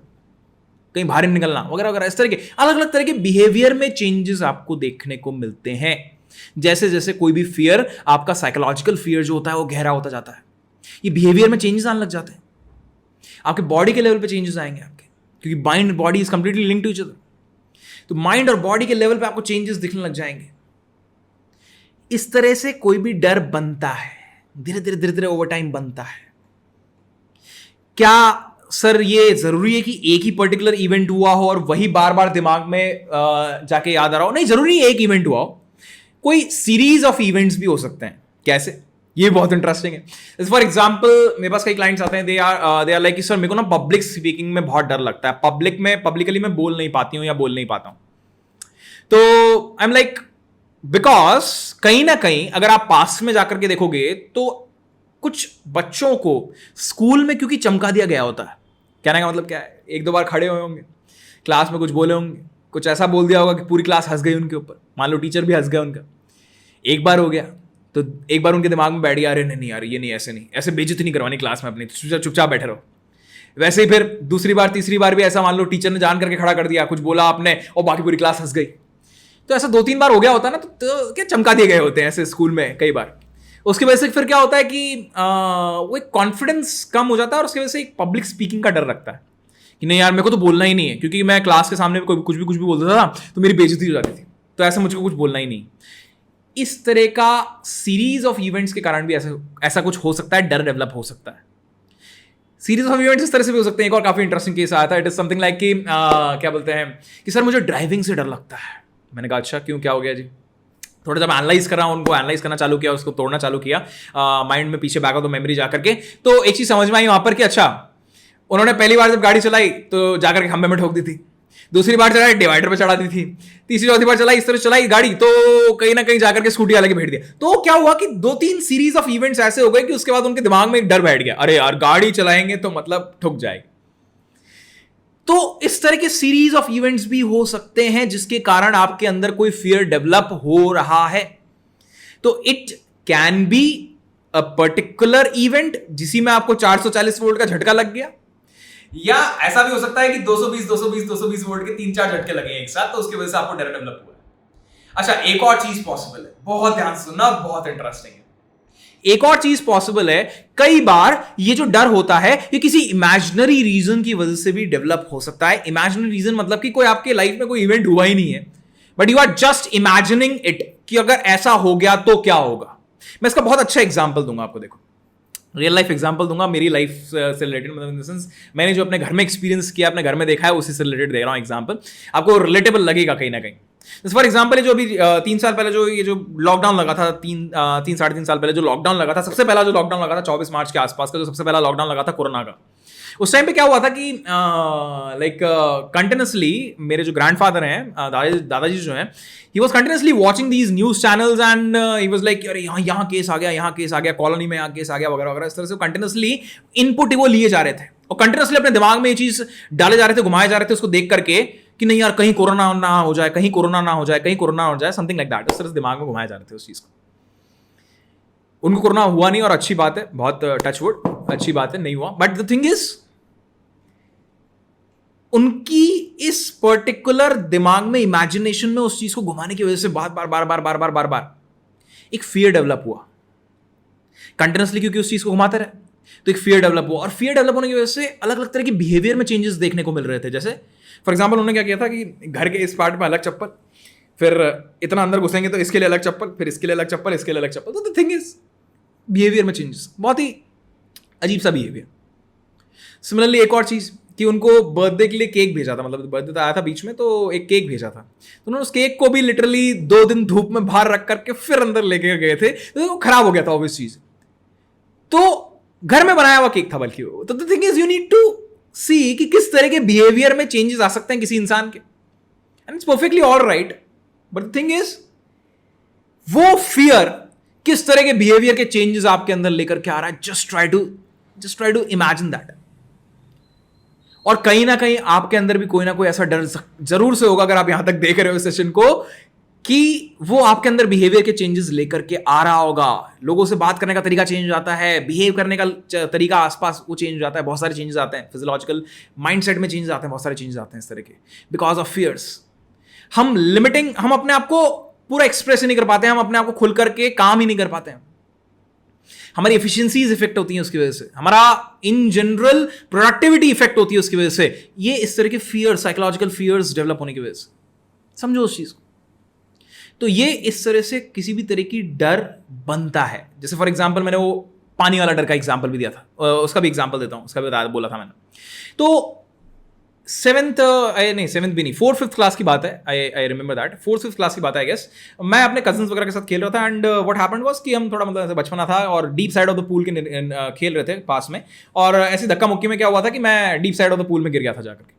कहीं बाहर निकलना वगैरह वगैरह। इस तरह के अलग अलग तरह के बिहेवियर में चेंजेस आपको देखने को मिलते हैं। जैसे जैसे कोई भी फियर, आपका साइकोलॉजिकल फियर जो होता है वो गहरा होता जाता है, ये बिहेवियर में चेंजेस आने लग जाते हैं। आपके बॉडी के लेवल पे चेंजेस आएंगे आपके, क्योंकि mind body is completely linked to each other. तो माइंड और बॉडी के लेवल पे आपको चेंजेस दिखने लग जाएंगे। इस तरह से कोई भी डर बनता है, धीरे धीरे धीरे धीरे ओवर टाइम बनता है। क्या सर ये जरूरी है कि एक ही पर्टिकुलर इवेंट हुआ हो और वही बार बार दिमाग में जाके याद आ रहा हो? नहीं, जरूरी एक इवेंट हुआ हो, कोई सीरीज ऑफ इवेंट्स भी हो सकते हैं। कैसे? ये बहुत इंटरेस्टिंग है। फॉर एग्जाम्पल, मेरे पास कई क्लाइंट्स आते हैं, दे आर लाइक कि सर मेरे को ना पब्लिक स्पीकिंग में बहुत डर लगता है, पब्लिकली मैं बोल नहीं पाती हूँ या बोल नहीं पाता हूँ। तो आई एम लाइक, बिकॉज कहीं ना कहीं अगर आप पास्ट में जाकर के देखोगे तो कुछ बच्चों को स्कूल में क्योंकि चमका दिया गया होता है। कहने का मतलब क्या है, एक दो बार खड़े हुए होंगे, क्लास में कुछ बोले होंगे, कुछ ऐसा बोल दिया होगा कि पूरी क्लास हंस गई उनके ऊपर, मान लो टीचर भी हंस गया उनका। एक बार हो गया तो एक बार उनके दिमाग में बैठ गया, अरे नहीं यार, ये नहीं, ऐसे नहीं, ऐसे बेइज्जती नहीं करवानी क्लास में अपनी, चुपचाप बैठे रहो। वैसे ही फिर दूसरी बार तीसरी बार भी ऐसा, मान लो टीचर ने जान करके खड़ा कर दिया, कुछ बोला आपने और बाकी पूरी क्लास हंस गई। तो ऐसा 2-3 बार हो गया होता है ना, तो क्या चमका दिए गए होते हैं ऐसे स्कूल में कई बार। उसकी वजह से फिर क्या होता है कि वो एक कॉन्फिडेंस कम हो जाता है और उसकी वजह से एक पब्लिक स्पीकिंग का डर रखता है कि नहीं यार, मेरे को तो बोलना ही नहीं है, क्योंकि मैं क्लास के सामने कुछ भी बोलता था तो मेरी बेइज्जती हो जाती थी, तो ऐसा मुझको कुछ बोलना ही नहीं। इस तरह का सीरीज ऑफ इवेंट्स के कारण भी ऐसा कुछ हो सकता है, डर डेवलप हो सकता है। सीरीज ऑफ इवेंट्स इस तरह से भी हो सकते हैं। एक और काफी इंटरेस्टिंग केस आया था, इट इज समथिंग लाइक कि क्या बोलते हैं कि सर मुझे ड्राइविंग से डर लगता है। मैंने कहा अच्छा क्यों, क्या हो गया जी? थोड़ा जब एनालाइज कर रहा हूँ, उनको एनालाइज करना चालू किया, उसको तोड़ना चालू किया माइंड में, पीछे बैक ऑफ द मेमोरी जाकर के, तो एक चीज समझ में आई वहां पर कि अच्छा, उन्होंने पहली बार जब गाड़ी चलाई तो जाकर के खंबे में ठोक दी थी, दूसरी बार चलाई डिवाइडर पे चढ़ा दी थी, तीसरी चौथी बार चलाई इस तरह चलाई गाड़ी तो कहीं ना कहीं जाकर के स्कूटी वाले के भेज दिया। तो क्या हुआ कि 2-3 सीरीज ऑफ इवेंट्स ऐसे हो गए कि उसके बाद उनके दिमाग में एक डर बैठ गया, अरे यार गाड़ी चलाएंगे तो मतलब ठुक जाएगी। तो इस तरह के सीरीज ऑफ इवेंट्स भी हो सकते हैं जिसके कारण आपके अंदर कोई फियर डेवलप हो रहा है। तो it can be a particular event जिसी में आपको 440 वोल्ट का झटका लग गया, या ऐसा भी हो सकता है कि 220 वोल्ट के 3-4 झटके लगे एक साथ, तो उसकी वजह से आपको डर डेवलप हुआ है। अच्छा, एक और चीज पॉसिबल है, बहुत ध्यान से सुनना, बहुत इंटरेस्टिंग है। एक और चीज पॉसिबल है, कई बार ये जो डर होता है ये किसी इमेजिनरी रीजन की वजह से भी डेवलप हो सकता है। इमेजिनरी रीजन मतलब कि कोई आपके लाइफ में कोई इवेंट हुआ ही नहीं है, but you are just imagining it कि अगर ऐसा हो गया तो क्या होगा। मैं इसका बहुत अच्छा एग्जांपल दूंगा आपको, देखो रियल लाइफ एग्जांपल दूंगा मेरी लाइफ से रिलेटेड, मतलब इन द सेंस मैंने जो अपने घर में एक्सपीरियंस किया, अपने घर में देखा है, उसी से रिलेटेड दे रहा हूं एग्जांपल, आपको रिलेटेबल लगेगा कहीं ना कहीं। फॉर एग्जाम्पल जो अभी 3 साल पहले जो ये जो लॉकडाउन लगा था, तीन साढ़े 3 साल पहले जो लॉकडाउन लगा था, सबसे पहला जो लॉकडाउन लगा था 24 मार्च के आसपास का, जो सबसे पहला लॉकडाउन लगा था कोरोना का, उस टाइम पे क्या हुआ था कि लाइक कंटिन्यूसली मेरे जो ग्रैंडफादर हैं, दादाजी जो हैं, he was continuously watching these news channels and he was like अरे यहाँ केस आ गया, यहाँ केस आ गया, कॉलोनी में यहाँ केस आ गया वगैरह वगैरह। इस तरह से कंटिन्यूसली इनपुट वो लिए जा रहे थे और कंटिन्यूसली अपने दिमाग में ये चीज डाले जा रहे थे, घुमाए जा रहे थे उसको देख करके कि नहीं यार कहीं कोरोना ना हो जाए, कहीं कोरोना ना हो जाए, कहीं कोरोना हो जाए, समथिंग लाइक दैट। इस तरह से दिमाग में घुमाए जा रहे थे उस चीज को। उनको कोरोना हुआ नहीं और अच्छी बात है, बहुत टच वुड, अच्छी बात है, नहीं हुआ। बट द थिंग इज उनकी इस पर्टिकुलर दिमाग में, इमेजिनेशन में उस चीज को घुमाने की वजह से बार बार बार बार बार बार बार बार एक फियर डेवलप हुआ कंटिन्यूसली, क्योंकि उस चीज को घुमाते रहे तो एक फियर डेवलप हुआ। और फियर डेवलप होने की वजह से अलग अलग तरह के बिहेवियर में चेंजेस देखने को मिल रहे थे। जैसे फॉर एग्जाम्पल उन्होंने क्या किया था कि घर के इस पार्ट में अलग चप्पल, फिर इतना अंदर घुसेंगे तो इसके लिए अलग चप्पल, फिर इसके लिए अलग चप्पल, इसके लिए अलग चप्पल। तो द थिंग इज बिहेवियर में चेंजेस, बहुत ही अजीब सा बिहेवियर। सिमिलरली एक और चीज कि उनको बर्थडे के लिए केक भेजा था, मतलब बर्थडे तो आया था बीच में, तो एक केक भेजा था, तो उन्होंने उस केक को भी लिटरली 2 दिन धूप में बाहर रख करके फिर अंदर लेके गए थे, तो वो खराब हो गया था ऑब्वियस चीज। तो घर में बनाया हुआ केक था बल्कि वो। तो the thing is you need to see कि किस तरह के बिहेवियर में चेंजेस आ सकते हैं किसी इंसान के, and it's perfectly all right. But the thing is वो फियर किस तरह के बिहेवियर के चेंजेस आपके अंदर लेकर के आ रहा है, just try to imagine that. और कहीं ना कहीं आपके अंदर भी कोई ना कोई ऐसा डर जरूर से होगा, अगर आप यहां तक देख रहे हो सेशन को, कि वो आपके अंदर बिहेवियर के चेंजेस लेकर के आ रहा होगा। लोगों से बात करने का तरीका चेंज हो जाता है, बिहेव करने का तरीका आसपास वो चेंज हो जाता है, बहुत सारे चेंजेस आते हैं, फिजियोलॉजिकल माइंडसेट में चेंजेस आते हैं, बहुत सारे चेंजेस आते हैं इस तरह के, बिकॉज ऑफ फियर्स। हम अपने आप को पूरा एक्सप्रेस ही नहीं कर पाते हैं, हम अपने आप को खुल करके काम ही नहीं कर पाते हैं, हमारी एफिशिएंसीज इफेक्ट होती हैं उसकी वजह से, हमारा इन जनरल प्रोडक्टिविटी इफेक्ट होती है उसकी वजह से। ये इस तरह के फियर्स, साइकोलॉजिकल फियर्स डेवलप होने की वजह से, समझो उस चीज को। तो ये इस तरह से किसी भी तरह की डर बनता है। जैसे फॉर एग्जांपल मैंने वो पानी वाला डर का एग्जांपल भी दिया था, उसका भी एग्जांपल देता हूं, उसका भी बोला था मैंने। तो 7th भी नहीं, 4th-5th क्लास की बात है, I remember that, 4th-5th class की बात है आई गेस। मैं अपने कजन्स वगैरह के साथ खेल रहा था, एंड व्हाट हैपेंड वाज कि हम थोड़ा मतलब ऐसे बचपना था और deep side of the pool के खेल रहे थे पास में, और ऐसी धक्का मुक्की में क्या हुआ था कि मैं deep side of the pool में गिर गया था जाकर के,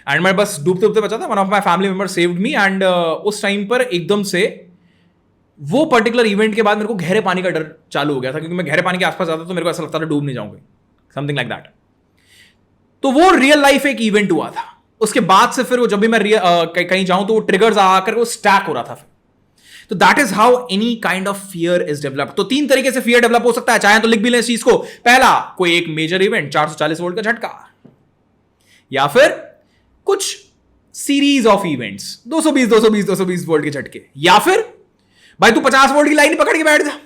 एंड मैं बस डूबते डूबते बचा था। One of my family member saved me, and उस टाइम पर एकदम से वो पर्टिकुलर इवेंट के बाद मेरे को गहरे पानी का डर चालू हो गया था, क्योंकि मैं गहरे पानी के आसपास जाता तो मेरे को ऐसा लगता था डूब नहीं जाऊंगा, समथिंग लाइक दैट। तो वो रियल लाइफ एक इवेंट हुआ था। उसके बाद से फिर वो जब भी मैं कहीं जाऊं तो वो ट्रिगर्स आकर वो स्टैक हो रहा था फिर। तो that is how any kind of fear is develop. तो 3 तरीके से फियर डेवलप हो सकता है, चाहे तो लिख भी लें इस चीज को। पहला, कोई एक मेजर इवेंट, 440 वोल्ट का झटका, या फिर कुछ सीरीज ऑफ इवेंट्स, 220 वोल्ट के झटके, या फिर भाई तू 50 वोल्ट की लाइन पकड़ के बैठ जा,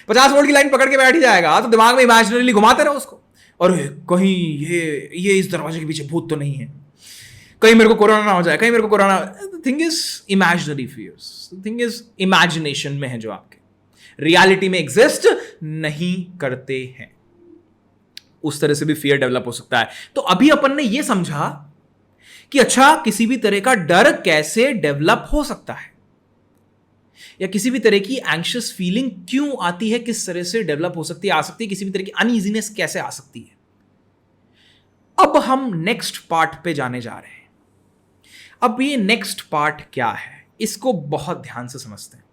50 वोल्ट की लाइन पकड़ के बैठ ही जाएगा, तो दिमाग में इमेजिनरीली घुमाते रहो उसको, और कहीं ये इस दरवाजे के पीछे भूत तो नहीं है, कहीं मेरे को कोरोना ना हो जाए, कहीं मेरे को corona. Thing is imaginary fears, thing is imagination में है, जो आपके रियलिटी में एग्जिस्ट नहीं करते हैं। उस तरह से भी फियर डेवलप हो सकता है। तो अभी अपन ने यह समझा कि अच्छा, किसी भी तरह का डर कैसे डेवलप हो सकता है, या किसी भी तरह की एंग्शियस फीलिंग क्यों आती है, किस तरह से डेवलप हो सकती है, आ सकती है, किसी भी तरह की अनईजीनेस कैसे आ सकती है। अब हम नेक्स्ट पार्ट पे जाने जा रहे हैं। अब ये नेक्स्ट पार्ट क्या है, इसको बहुत ध्यान से समझते हैं।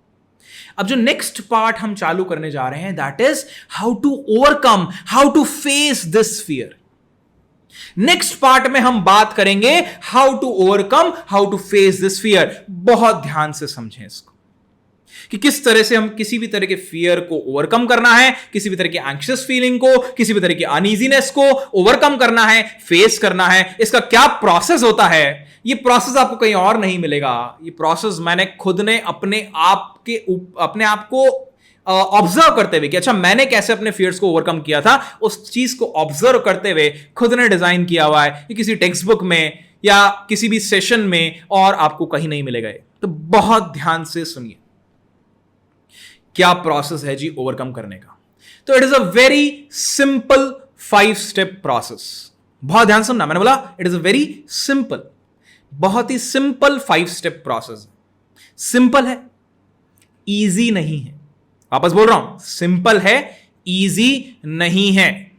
अब जो नेक्स्ट पार्ट हम चालू करने जा रहे हैं, that is how to overcome, how to face this fear. Next part में हम बात करेंगे how to overcome, how to face this fear. बहुत ध्यान से समझें इसको, कि किस तरह से हम किसी भी तरह के फियर को ओवरकम करना है, किसी भी तरह की एंग्शियस फीलिंग को, किसी भी तरह की अनईजीनेस को ओवरकम करना है, फेस करना है। इसका क्या प्रोसेस होता है, ये प्रोसेस आपको कहीं और नहीं मिलेगा। ये प्रोसेस मैंने खुद ने अपने आप को ऑब्जर्व करते हुए कि अच्छा मैंने कैसे अपने फियर्स को ओवरकम किया था, उस चीज को ऑब्जर्व करते हुए खुद ने डिजाइन किया हुआ है। ये किसी टेक्स्ट बुक में या किसी भी सेशन में और आपको कहीं नहीं मिलेगा। तो बहुत ध्यान से सुनिए क्या प्रोसेस है जी ओवरकम करने का। तो it is a very simple 5 step process. बहुत ध्यान सुनना, मैंने बोला it is a very simple, बहुत ही सिंपल 5 स्टेप प्रोसेस। सिंपल है, इजी नहीं है। वापस बोल रहा हूं, सिंपल है, इजी नहीं है।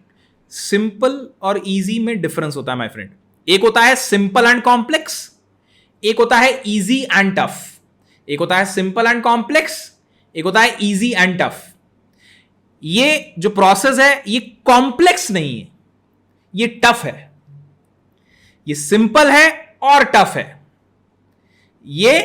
सिंपल और इजी में डिफरेंस होता है माय फ्रेंड। एक होता है सिंपल एंड कॉम्प्लेक्स, एक होता है इजी एंड टफ। एक होता है सिंपल एंड कॉम्प्लेक्स, एक होता है इजी एंड टफ। ये जो प्रोसेस है ये कॉम्प्लेक्स नहीं है, ये टफ है। ये सिंपल है और टफ है, ये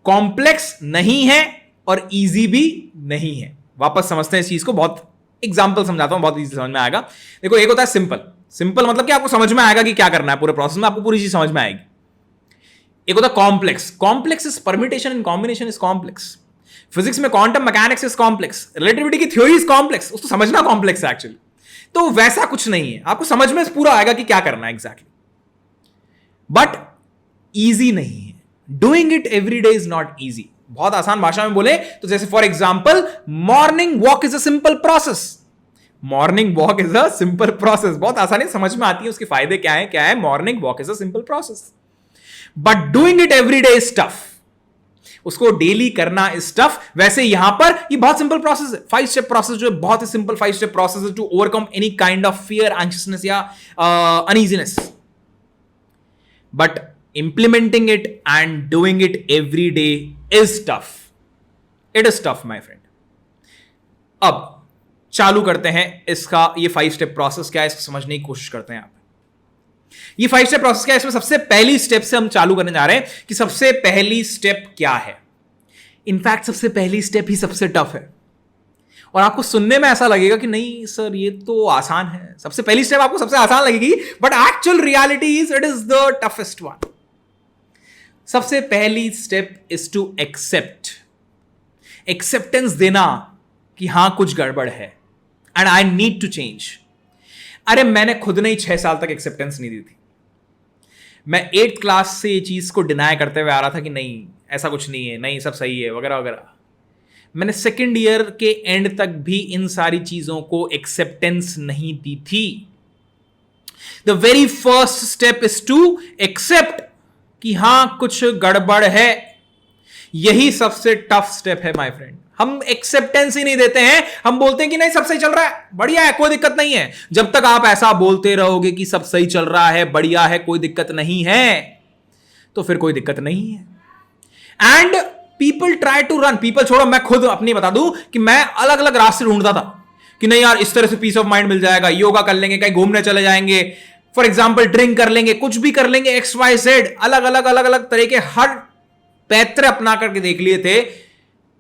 कॉम्प्लेक्स नहीं है और इजी भी नहीं है। वापस समझते हैं इस चीज को, बहुत एग्जांपल समझाता हूं, बहुत इजी समझ में आएगा। देखो, एक होता है सिंपल। सिंपल मतलब कि आपको समझ में आएगा कि क्या करना है, पूरे प्रोसेस में आपको पूरी चीज समझ में आएगी। एक होता है complex. Complex is permutation and combination is complex. Physics में quantum mechanics is complex, relativity की थ्योरी इज कॉम्प्लेक्स, उसको समझना कॉम्प्लेक्स है एक्चुअली। तो वैसा कुछ नहीं है, आपको समझ में पूरा आएगा कि क्या करना है एग्जैक्टली, बट इजी नहीं है। Doing it every day is not easy. बहुत आसान भाषा में बोले तो जैसे for example, morning walk is a simple process. Morning walk is a simple process, बहुत आसानी समझ में आती है उसके फायदे क्या है। क्या है? Morning walk is a simple process, but doing it every day is tough. उसको डेली करना इज टफ। वैसे यहां पर ये बहुत सिंपल प्रोसेस है, 5 स्टेप प्रोसेस जो है, बहुत ही simple 5 step process to overcome any kind of fear, anxiousness या uneasiness. But implementing it and doing it every day is tough. It is tough, my friend. अब चालू करते हैं इसका ये 5 स्टेप प्रोसेस क्या है, इसको समझने की कोशिश करते हैं। आप ये 5 स्टेप प्रोसेस क्या है, इसमें सबसे पहली स्टेप से हम चालू करने जा रहे हैं कि सबसे पहली स्टेप क्या है। इनफैक्ट सबसे पहली स्टेप ही सबसे टफ है, और आपको सुनने में ऐसा लगेगा कि नहीं सर ये तो आसान है, सबसे पहली स्टेप आपको सबसे आसान लगेगी, but actual reality is it is the toughest one. सबसे पहली step is to accept. Acceptance देना कि हां कुछ गड़बड़ है and I need to change. अरे मैंने खुद ने ही 6 साल तक एक्सेप्टेंस नहीं दी थी। मैं 8th क्लास से ये चीज को डिनाई करते हुए आ रहा था कि नहीं ऐसा कुछ नहीं है, नहीं सब सही है वगैरह वगैरह। मैंने 2nd ईयर के एंड तक भी इन सारी चीजों को एक्सेप्टेंस नहीं दी थी। The very first step is to accept कि हां कुछ गड़बड़ है। यही सबसे टफ स्टेप है माय फ्रेंड। हम एक्सेप्टेंस ही नहीं देते हैं, हम बोलते हैं कि नहीं सब सही चल रहा है, बढ़िया है, कोई दिक्कत नहीं है। जब तक आप ऐसा बोलते रहोगे कि सब सही चल रहा है, बढ़िया है, कोई दिक्कत नहीं है, तो फिर कोई दिक्कत नहीं है। And people try to run, people छोड़ो, मैं खुद अपनी बता दूं कि मैं अलग अलग रास्ते ढूंढता था कि नहीं यार इस तरह से पीस ऑफ माइंड मिल जाएगा, योगा कर लेंगे, कहीं घूमने चले जाएंगे, फॉर एग्जाम्पल ड्रिंक कर लेंगे, कुछ भी कर लेंगे, XYZ अलग अलग तरह के हर पैत्र अपना करके देख लिए थे,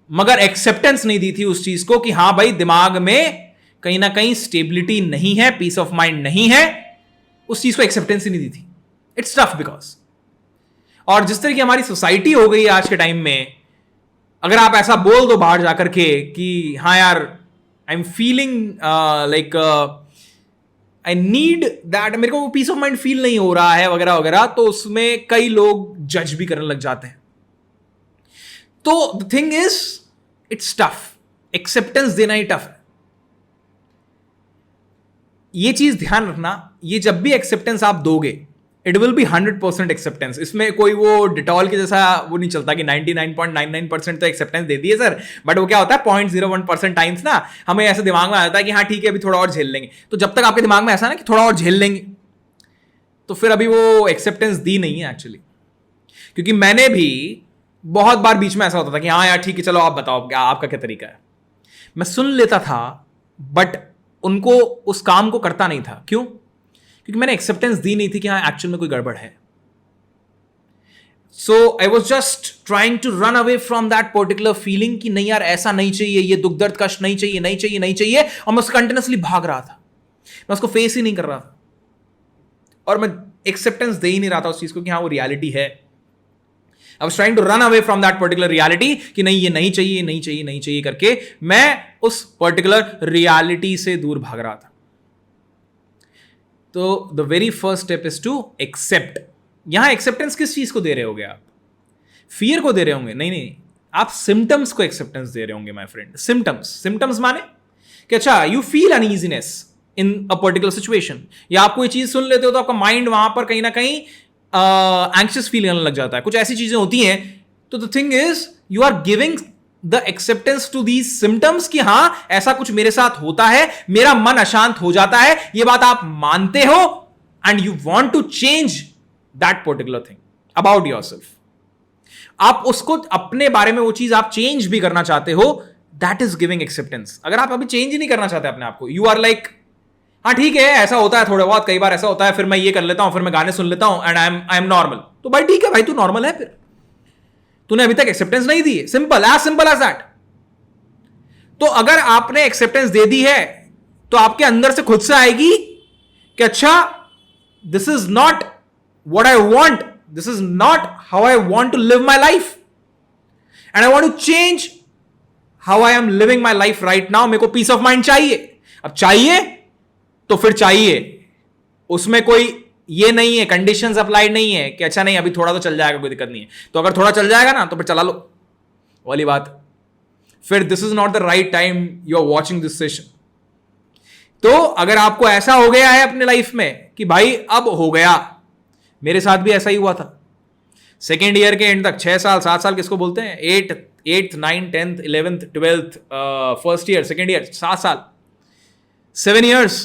मगर एक्सेप्टेंस नहीं दी थी उस चीज को कि हां भाई दिमाग में कहीं ना कहीं स्टेबिलिटी नहीं है, पीस ऑफ माइंड नहीं है। उस चीज को एक्सेप्टेंस ही नहीं दी थी। इट्स टफ बिकॉज, और जिस तरह की हमारी सोसाइटी हो गई आज के टाइम में, अगर आप ऐसा बोल दो बाहर जाकर के कि हाँ यार I am feeling like I need that, मेरे को वो पीस ऑफ माइंड फील नहीं हो रहा है वगैरह वगैरह, तो उसमें कई लोग जज भी करने लग जाते हैं। तो the thing is it's tough, acceptance देना ही टफ है। ये चीज ध्यान रखना, ये जब भी एक्सेप्टेंस आप दोगे इट विल बी 100% एक्सेप्टेंस। इसमें कोई वो डिटॉल के जैसा वो नहीं चलता कि 99.99% तो एक्सेप्टेंस दे दिए सर, बट वो क्या होता है 0.01% टाइम्स ना हमें ऐसे दिमाग में आ जाता है कि हाँ ठीक है अभी थोड़ा और झेल लेंगे। तो जब तक आपके दिमाग में ऐसा ना कि थोड़ा और झेल लेंगे, तो फिर अभी वो एक्सेप्टेंस दी नहीं है एक्चुअली। क्योंकि मैंने भी बहुत बार बीच में ऐसा होता था कि हाँ यार ठीक है चलो आप बताओ क्या आपका क्या तरीका है, मैं सुन लेता था बट उनको उस काम को करता नहीं था। क्यों? क्योंकि मैंने एक्सेप्टेंस दी नहीं थी कि हाँ एक्चुअल में कोई गड़बड़ है। So I was just trying to run away from that particular feeling कि नहीं यार ऐसा नहीं चाहिए, ये दुख दर्द कष्ट नहीं चाहिए, नहीं चाहिए, नहीं चाहिए, और मैं उसको कंटिन्यूसली भाग रहा था, मैं उसको फेस ही नहीं कर रहा था, और मैं एक्सेप्टेंस दे ही नहीं रहा था उस चीज को कि हाँ वो रियलिटी है। I was trying to run away from that particular reality कि नहीं ये नहीं चाहिए, नहीं चाहिए, नहीं चाहिए करके मैं उस पर्टिकुलर रियलिटी से दूर भाग रहा था। तो the very first step is to accept. यहां एक्सेप्टेंस किस चीज को दे रहे होंगे आप? फियर को दे रहे होंगे? नहीं नहीं, आप सिम्टम्स को एक्सेप्टेंस दे रहे होंगे माय फ्रेंड। सिम्टम्स माने कि अच्छा you feel uneasiness in a particular situation, या आपको ये चीज सुन लेते हो तो आपका माइंड वहां पर कहीं ना कहीं एंग्शियस फील करने लग जाता है, कुछ ऐसी चीजें होती हैं तो the thing is you are giving the acceptance to these symptoms कि हां ऐसा कुछ मेरे साथ होता है, मेरा मन अशांत हो जाता है, ये बात आप मानते हो and you want to change that particular thing about yourself. आप उसको अपने बारे में वो चीज आप चेंज भी करना चाहते हो, दैट इज गिविंग एक्सेप्टेंस. अगर आप अभी चेंज ही नहीं करना चाहते अपने आप को, यू आर लाइक हाँ ठीक है ऐसा होता है थोड़ा बहुत, कई बार ऐसा होता है, फिर मैं ये कर लेता हूं, फिर मैं गाने सुन लेता हूं एंड आई एम नॉर्मल. तो भाई ठीक है भाई, तू नॉर्मल है, फिर तूने अभी तक एक्सेप्टेंस नहीं दी है. Simple as that. तो अगर आपने एक्सेप्टेंस दे दी है तो आपके अंदर से खुद से आएगी कि अच्छा this is not what I want, this is not how I want to live my life and I want to change how I am living my life right now. मेरे को पीस ऑफ माइंड चाहिए. अब चाहिए तो फिर चाहिए, उसमें कोई ये नहीं है, कंडीशंस अप्लाइड नहीं है कि अच्छा नहीं अभी थोड़ा तो चल जाएगा, कोई दिक्कत नहीं है. तो अगर थोड़ा चल जाएगा ना तो फिर चला लो वाली बात. फिर this is not the right time you are watching this session. तो अगर आपको ऐसा हो गया है अपने लाइफ में कि भाई अब हो गया, मेरे साथ भी ऐसा ही हुआ था. सेकेंड ईयर के एंड तक 6 साल 7 साल किसको बोलते हैं, 8th 9th 10th 11th 12th first year second year 7 साल 7 years.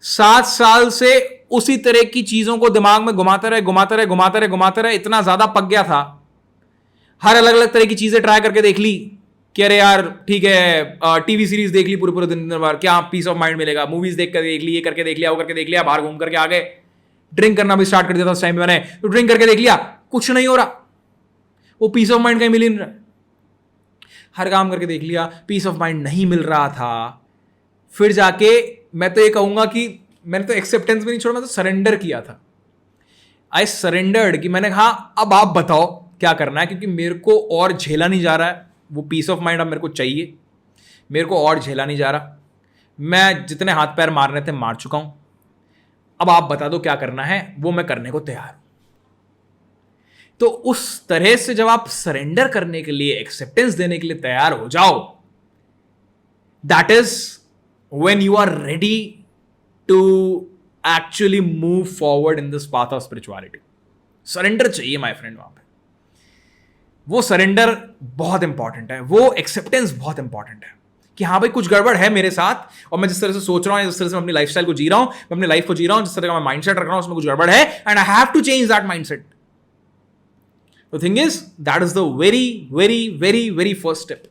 7 साल से उसी तरह की चीजों को दिमाग में घुमाते रहे, इतना ज्यादा पक गया था. हर अलग अलग तरह की चीजें ट्राई करके देख ली कि अरे यार ठीक है, टीवी सीरीज देख ली पूरे पूरे दिन भर, क्या पीस ऑफ माइंड मिलेगा, मूवीज देख कर देख ली, ये करके देख लिया, वो करके देख लिया, बाहर घूम करके आ गए. ड्रिंक करना भी स्टार्ट कर दिया था उस टाइम पे मैंने, तो ड्रिंक करके देख लिया, कुछ नहीं हो रहा, वो पीस ऑफ माइंड कहीं मिल नहीं रहा. हर काम करके देख लिया, पीस ऑफ माइंड नहीं मिल रहा था. फिर जाके मैं तो ये कहूंगा कि मैंने तो एक्सेप्टेंस भी नहीं छोड़ा, मैं तो सरेंडर किया था. आई सरेंडर्ड कि मैंने कहा अब आप बताओ क्या करना है, क्योंकि मेरे को और झेला नहीं जा रहा है वो पीस ऑफ माइंड. अब मेरे को चाहिए, मेरे को और झेला नहीं जा रहा. मैं जितने हाथ पैर मारने थे मार चुका हूं, अब आप बता दो क्या करना है, वो मैं करने को तैयार हूं. तो उस तरह से जब आप सरेंडर करने के लिए, एक्सेप्टेंस देने के लिए तैयार हो जाओ, that is when you are ready to actually move forward in this path of spirituality. Surrender चाहिए माय फ्रेंड. वहां पे वो सरेंडर बहुत इंपॉर्टेंट है, वो एक्सेप्टेंस बहुत इंपॉर्टेंट है कि हाँ भाई कुछ गड़बड़ है मेरे साथ, और मैं जिस तरह से सोच रहा हूं, जिस तरह से मैं अपनी लाइफस्टाइल को जी रहा हूं, मैं अपनी लाइफ को जी रहा हूं, जिस तरह का मैं माइंडसेट रख रहा हूं उसमें कुछ गड़बड़ है and I have to change that mindset. The thing is that is the very very very very first step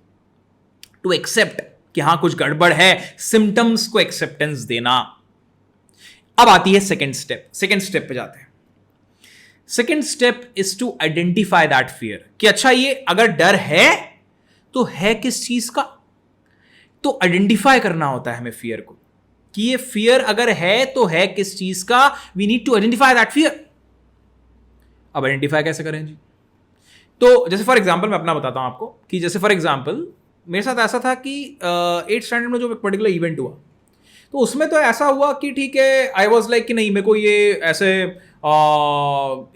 to accept कि हां कुछ गड़बड़ है, सिम्टम्स को एक्सेप्टेंस देना. अब आती है सेकेंड स्टेप. सेकेंड स्टेप पे जाते हैं. Second step is to identify that fear कि अच्छा ये अगर डर है तो है किस चीज का. तो आइडेंटिफाई करना होता है हमें फियर को कि ये फियर अगर है तो है किस चीज का. We need to identify that fear. अब आइडेंटिफाई कैसे करें जी? तो जैसे फॉर एग्जाम्पल मैं अपना बताता हूं आपको कि जैसे फॉर एग्जाम्पल मेरे साथ ऐसा था कि 8th स्टैंडर्ड में जो एक पर्टिकुलर इवेंट हुआ, तो उसमें तो ऐसा हुआ कि ठीक है आई वॉज लाइक कि नहीं मेरे को ये ऐसे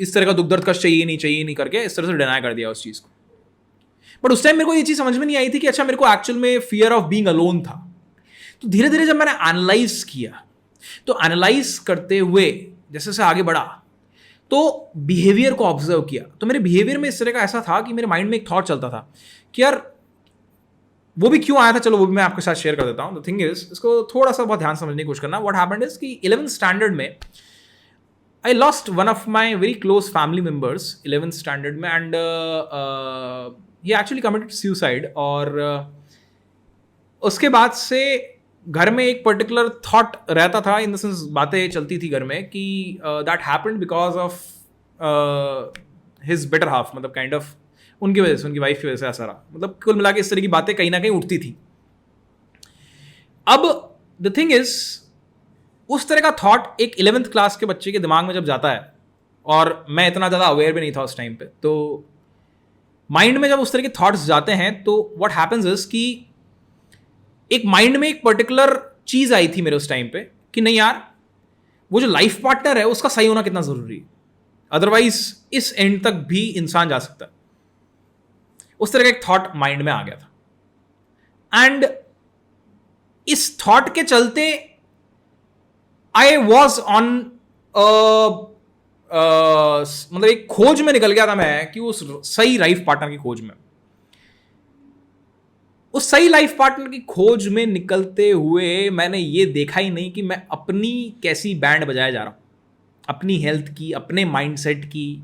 इस तरह का दुख दर्द कष्ट चाहिए नहीं करके इस तरह से डिनाई कर दिया उस चीज़ को. बट उस टाइम मेरे को ये चीज़ समझ में नहीं आई थी कि अच्छा मेरे को एक्चुअल में फियर ऑफ बीइंग अलोन था. तो धीरे धीरे जब मैंने एनालाइज किया, तो एनालाइज करते हुए जैसे जैसे आगे बढ़ा तो बिहेवियर को ऑब्जर्व किया, तो मेरे बिहेवियर में इस तरह का ऐसा था कि मेरे माइंड में एक थॉट चलता था कि यार वो भी क्यों आया था, चलो वो भी मैं आपके साथ शेयर कर देता हूँ. द थिंग इज इसको थोड़ा सा बहुत ध्यान समझने की कोशिश करना. व्हाट हैपेंड इज कि 11th स्टैंडर्ड में I lost one of my very close family members 11th standard में, and he actually committed suicide. और उसके बाद से घर में एक पर्टिकुलर थॉट रहता था, इन द सेंस बातें चलती थी घर में कि that happened because of his better half, मतलब काइंड ऑफ उनकी वजह से, उनकी वाइफ की वजह से ऐसा रहा. मतलब कुल मिला के इस तरह की बातें कहीं ना कहीं उठती थी. अब द थिंग इज उस तरह का थॉट एक 11th क्लास के बच्चे के दिमाग में जब जाता है, और मैं इतना ज़्यादा अवेयर भी नहीं था उस टाइम पे, तो माइंड में जब उस तरह के थॉट्स जाते हैं तो व्हाट हैपेंस इज कि एक माइंड में एक पर्टिकुलर चीज़ आई थी मेरे उस टाइम पे कि नहीं यार वो जो लाइफ पार्टनर है उसका सही होना कितना ज़रूरी है, अदरवाइज इस एंड तक भी इंसान जा सकता है. उस तरह का एक थॉट माइंड में आ गया था. एंड इस थॉट के चलते आई वॉज ऑन मतलब एक खोज में निकल गया था मैं कि उस सही लाइफ पार्टनर की खोज में, उस सही लाइफ पार्टनर की खोज में निकलते हुए मैंने ये देखा ही नहीं कि मैं अपनी कैसी बैंड बजाया जा रहा हूं, अपनी हेल्थ की, अपने माइंडसेट की,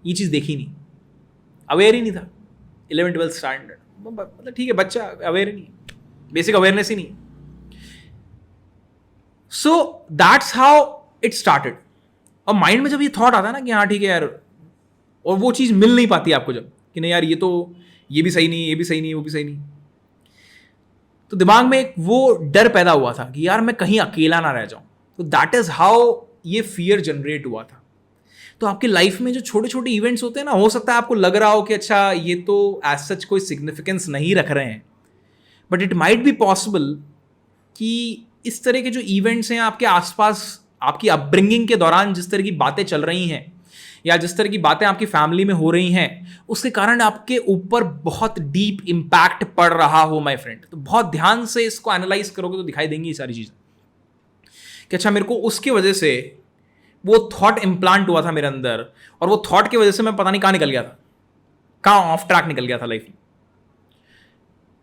ये चीज़ देखी नहीं, अवेयर ही नहीं था। 11th-12th स्टैंडर्ड, मतलब ठीक है, बच्चा अवेयर ही नहीं, बेसिक अवेयरनेस ही नहीं। So that's how it started. और माइंड में जब ये थॉट आता है ना कि हाँ ठीक है यार, और वो चीज़ मिल नहीं पाती आपको जब कि नहीं यार ये तो, ये भी सही नहीं, ये भी सही नहीं, वो भी सही नहीं, तो दिमाग में एक वो डर पैदा हुआ था कि यार मैं कहीं अकेला ना रह जाऊं। तो दैट इज हाउ ये फियर जनरेट हुआ था। तो आपकी लाइफ में जो छोटे छोटे इवेंट्स होते हैं ना, हो सकता है आपको लग रहा हो कि अच्छा ये तो एज सच कोई सिग्निफिकेंस नहीं रख रहे हैं, but it might be possible कि इस तरह के जो इवेंट्स हैं आपके आसपास, आपकी अपब्रिंगिंग के दौरान जिस तरह की बातें चल रही हैं या जिस तरह की बातें आपकी फैमिली में हो रही हैं, उसके कारण आपके ऊपर बहुत डीप इम्पैक्ट पड़ रहा हो माय फ्रेंड। तो बहुत ध्यान से इसको एनालाइज करोगे तो दिखाई देंगी ये सारी चीज़ें कि अच्छा मेरे को उसकी वजह से वो थॉट इम्प्लांट हुआ था मेरे अंदर, और वो थॉट की वजह से मैं पता नहीं कहाँ निकल गया था, कहाँ ऑफ ट्रैक निकल गया था लाइफ में।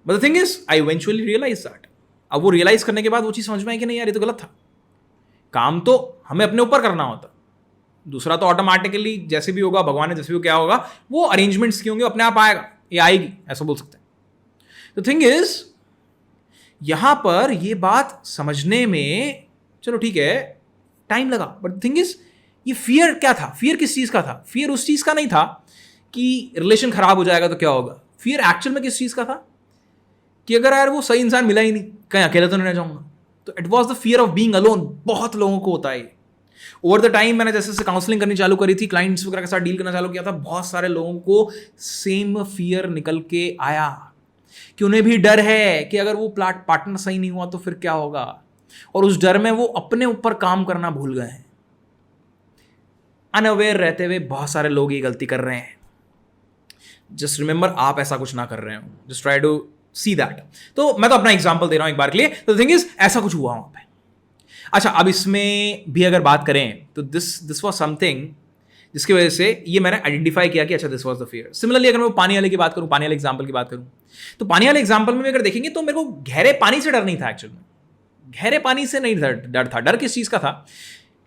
But the thing is I eventually realize that. अब वो रियलाइज करने के बाद वो चीज़ समझ में आई कि नहीं यार ये तो गलत था, काम तो हमें अपने ऊपर करना होता, दूसरा तो ऑटोमेटिकली जैसे भी होगा, भगवान ने जैसे भी क्या होगा वो अरेंजमेंट्स की होंगे, अपने आप आएगा, ये आएगी, ऐसा बोल सकते हैं। तो थिंग इज यहां पर ये बात समझने में चलो ठीक है टाइम लगा, बट थिंग इज ये फियर क्या था, फियर किस चीज का था? फियर उस चीज का नहीं था कि रिलेशन खराब हो जाएगा तो क्या होगा। फियर एक्चुअल में किस चीज का था कि अगर यार वो सही इंसान मिला ही नहीं, कहीं अकेला तो नहीं रह जाऊंगा। तो it was the fear of being alone. बहुत लोगों को होता है ओवर द टाइम। मैंने जैसे काउंसलिंग करनी चालू करी थी, क्लाइंट्स वगैरह के साथ डील करना चालू किया था, बहुत सारे लोगों को सेम फियर निकल के आया कि उन्हें भी डर है कि अगर वो पार्टनर सही नहीं हुआ तो फिर क्या होगा, और उस डर में वो अपने ऊपर काम करना भूल गए हैं। अनअवेयर रहते हुए बहुत सारे लोग ये गलती कर रहे हैं। जस्ट रिमेंबर आप ऐसा कुछ ना कर रहे हो, just try to see that. तो मैं तो अपना एग्जांपल दे रहा हूं एक बार के लिए। तो थिंग इज ऐसा कुछ हुआ वहां पे। अच्छा, अब इसमें भी अगर बात करें तो दिस वाज समथिंग जिसकी वजह से ये मैंने आइडेंटिफाई किया कि अच्छा this was the fear. Similarly अगर मैं पानी वाले की बात करूं, पानी वाले एग्जांपल की बात करूं, तो पानी वाले एग्जांपल में अगर देखेंगे तो मेरे को गहरे पानी से डर नहीं था। एक्चुअल में गहरे पानी से नहीं डर था। डर किस चीज का था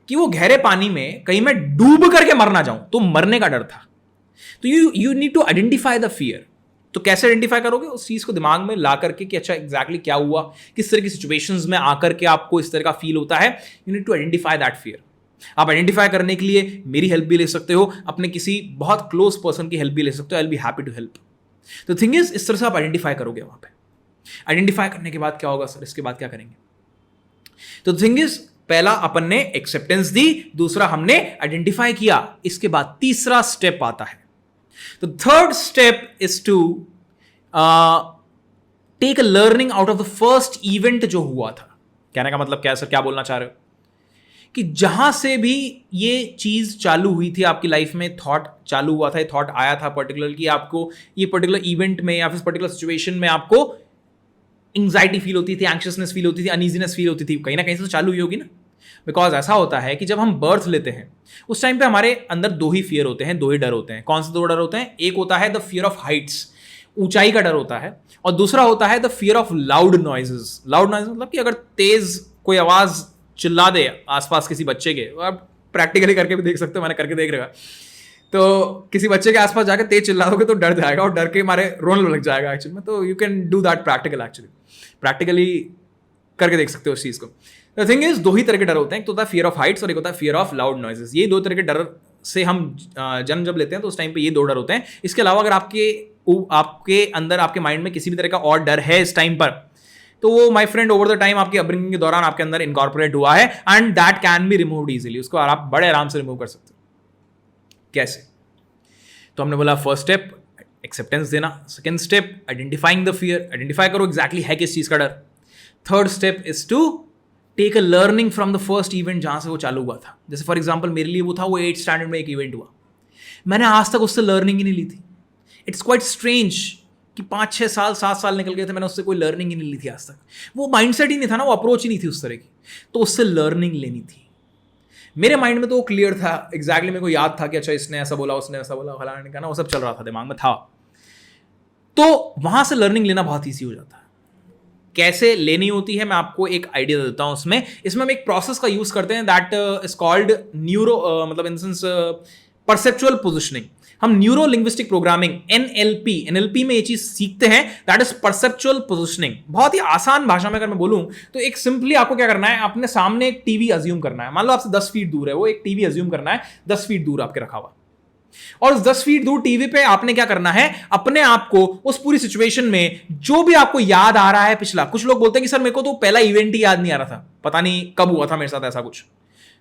कि वो गहरे पानी में कहीं मैं डूब करके मर ना जाऊं, तो मरने का डर था। तो you need to identify the fear. तो कैसे आइडेंटिफाई करोगे? उस चीज को दिमाग में ला करके कि अच्छा एग्जैक्टली क्या हुआ, किस तरह की सिचुएशंस में आकर के आपको इस तरह का फील होता है। You need to identify that fear. आप आइडेंटिफाई करने के लिए मेरी हेल्प भी ले सकते हो, अपने किसी बहुत क्लोज पर्सन की हेल्प भी ले सकते हो। I will be happy to help. तो थिंग इज इस तरह से आप आइडेंटिफाई करोगे वहां पे। आइडेंटिफाई करने के बाद क्या होगा सर, इसके बाद क्या करेंगे? तो थिंग इज पहला अपन ने एक्सेप्टेंस दी, दूसरा हमने आइडेंटिफाई किया, इसके बाद तीसरा स्टेप आता है। तो third step is to take a learning out of the first event जो हुआ था। कहने का मतलब क्या है सर, क्या बोलना चाह रहे हो? कि जहां से भी ये चीज चालू हुई थी आपकी लाइफ में, थॉट चालू हुआ था, थॉट आया था पर्टिकुलर कि आपको ये पर्टिकुलर इवेंट में या फिर पर्टिकुलर सिचुएशन में आपको एंग्जाइटी फील होती थी, एंक्शियसनेस फील होती थी, अनईजीनेस फील होती थी, कहीं ना कहीं से तो चालू हुई होगी ना। बिकॉज ऐसा होता है कि जब हम बर्थ लेते हैं उस टाइम पे हमारे अंदर दो ही फियर होते हैं, दो ही डर होते हैं। कौन से दो डर होते हैं? एक होता है द फियर ऑफ हाइट्स, ऊंचाई का डर होता है, और दूसरा होता है the fear of loud noises. Loud noise मतलब कि अगर तेज कोई आवाज चिल्ला दे आसपास किसी बच्चे के, आप प्रैक्टिकली करके भी देख सकते हो, मैंने करके देख रखा। तो किसी बच्चे के आसपास जाकर तेज चिल्ला दोगे तो डर जाएगा और डर के मारे रोने लग जाएगा एक्चुअली में। तो you can do that practically करके देख सकते हो उस चीज को। द थिंग इज दो ही तरह के डर होते हैं, एक तो होता है फियर ऑफ हाइट्स और एक होता है फियर ऑफ लाउड नॉइजेस। ये दो तरह के डर से हम जन्म जब लेते हैं तो उस टाइम पे ये दो डर होते हैं। इसके अलावा अगर आपके अंदर, आपके माइंड में किसी भी तरह का और डर है इस टाइम पर, तो वो my friend over the time आपकी अपब्रिंगिंग के दौरान आपके अंदर इनकॉर्पोरेट हुआ है, and that can be removed easily. उसको आप बड़े आराम से रिमूव कर सकते हो। कैसे? तो हमने बोला फर्स्ट स्टेप एक्सेप्टेंस देना, second step identifying the fear, identify करो एग्जैक्टली है किस चीज का डर। Third step is to take a learning from the first event जहां से वो चालू हुआ था। जैसे फॉर एग्जाम्पल मेरे लिए वो था, वो 8th स्टैंडर्ड में एक इवेंट हुआ, मैंने आज तक उससे लर्निंग ही नहीं ली थी। इट्स क्वाइट स्ट्रेंज कि 5-6 साल 7 साल निकल गए थे, मैंने उससे कोई लर्निंग ही नहीं ली थी आज तक। वो माइंडसेट ही नहीं था ना, वो अप्रोच ही नहीं थी उस तरह की, तो उससे लर्निंग लेनी थी। मेरे माइंड में तो वो क्लियर था, एग्जैक्टली मेरे को याद था कि अच्छा इसने ऐसा बोला, उसने ऐसा बोला, फलाने का ना, वो सब चल रहा था, दिमाग में था। तो वहां से लर्निंग लेना बहुत ईजी हो जाता है। कैसे लेनी होती है मैं आपको एक आइडिया देता हूं। इसमें हम एक प्रोसेस का यूज करते हैं, दैट इज कॉल्ड न्यूरो, मतलब इन सेंस परसेप्चुअल पोजिशनिंग। हम न्यूरो लिंग्विस्टिक प्रोग्रामिंग एनएलपी में ये चीज सीखते हैं, दैट इज परसेप्चुअल पोजिशनिंग। बहुत ही आसान भाषा में अगर मैं बोलूं तो एक सिंपली आपको क्या करना है, अपने सामने एक टीवी अज्यूम करना है। मान लो आपसे 10 फीट दूर है वो एक टीवी, अज्यूम करना है 10 फीट दूर आपके रखा हुआ, और उस 10 फीट दूर टीवी पे आपने क्या करना है, अपने आप को उस पूरी सिचुएशन में जो भी आपको याद आ रहा है पिछला। कुछ लोग बोलते हैं कि सर मेरे को तो पहला इवेंट ही याद नहीं आ रहा था, पता नहीं कब हुआ था मेरे साथ ऐसा कुछ।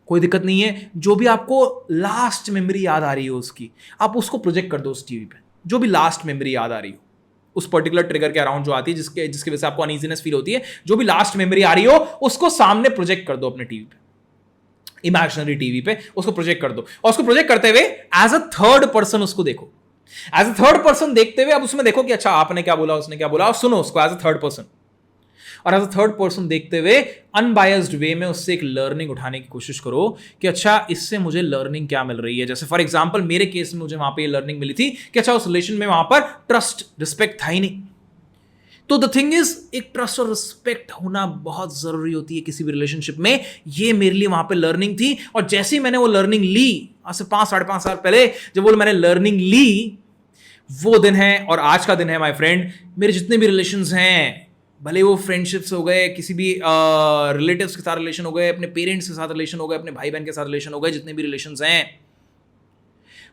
कोई दिक्कत नहीं है, जो भी आपको लास्ट मेमोरी याद आ रही हो उसकी, आप उसको प्रोजेक्ट कर दो उस टीवी पे। जो भी लास्ट मेमोरी याद आ रही हो उस पर्टिकुलर ट्रिगर के अराउंड जो आती है, जिसके वजह से आपको अनईजीनेस फील होती है, जो भी लास्ट मेमोरी आ रही हो उसको सामने प्रोजेक्ट कर दो अपने टीवी पे, इमेजिनरी टीवी पे उसको प्रोजेक्ट कर दो। और उसको प्रोजेक्ट करते हुए एज अ थर्ड पर्सन उसको देखो। एज अ थर्ड पर्सन देखते हुए अब उसमें देखो कि अच्छा आपने क्या बोला, उसने क्या बोला, और सुनो उसको एज अ थर्ड पर्सन। और एज अ थर्ड पर्सन देखते हुए अनबायस्ड वे में उससे एक लर्निंग उठाने की कोशिश करो कि अच्छा इससे मुझे लर्निंग क्या मिल रही है। जैसे फॉर एग्जांपल मेरे केस में मुझे वहां पे लर्निंग मिली थी कि अच्छा उस रिलेशन में वहां पर ट्रस्ट रिस्पेक्ट था ही नहीं। तो द थिंग इज, एक ट्रस्ट और रिस्पेक्ट होना बहुत जरूरी होती है किसी भी रिलेशनशिप में। ये मेरे लिए वहां पे लर्निंग थी, और जैसे ही मैंने वो लर्निंग ली, आज से 5-5.5 साल पहले जब वो मैंने लर्निंग ली, वो दिन है और आज का दिन है माय फ्रेंड। मेरे जितने भी रिलेशंस हैं, भले वो फ्रेंडशिप्स हो गए, किसी भी रिलेटिव्स के साथ रिलेशन हो गए, अपने पेरेंट्स के साथ रिलेशन हो गए, अपने भाई बहन के साथ रिलेशन हो गए, जितने भी रिलेशंस हैं,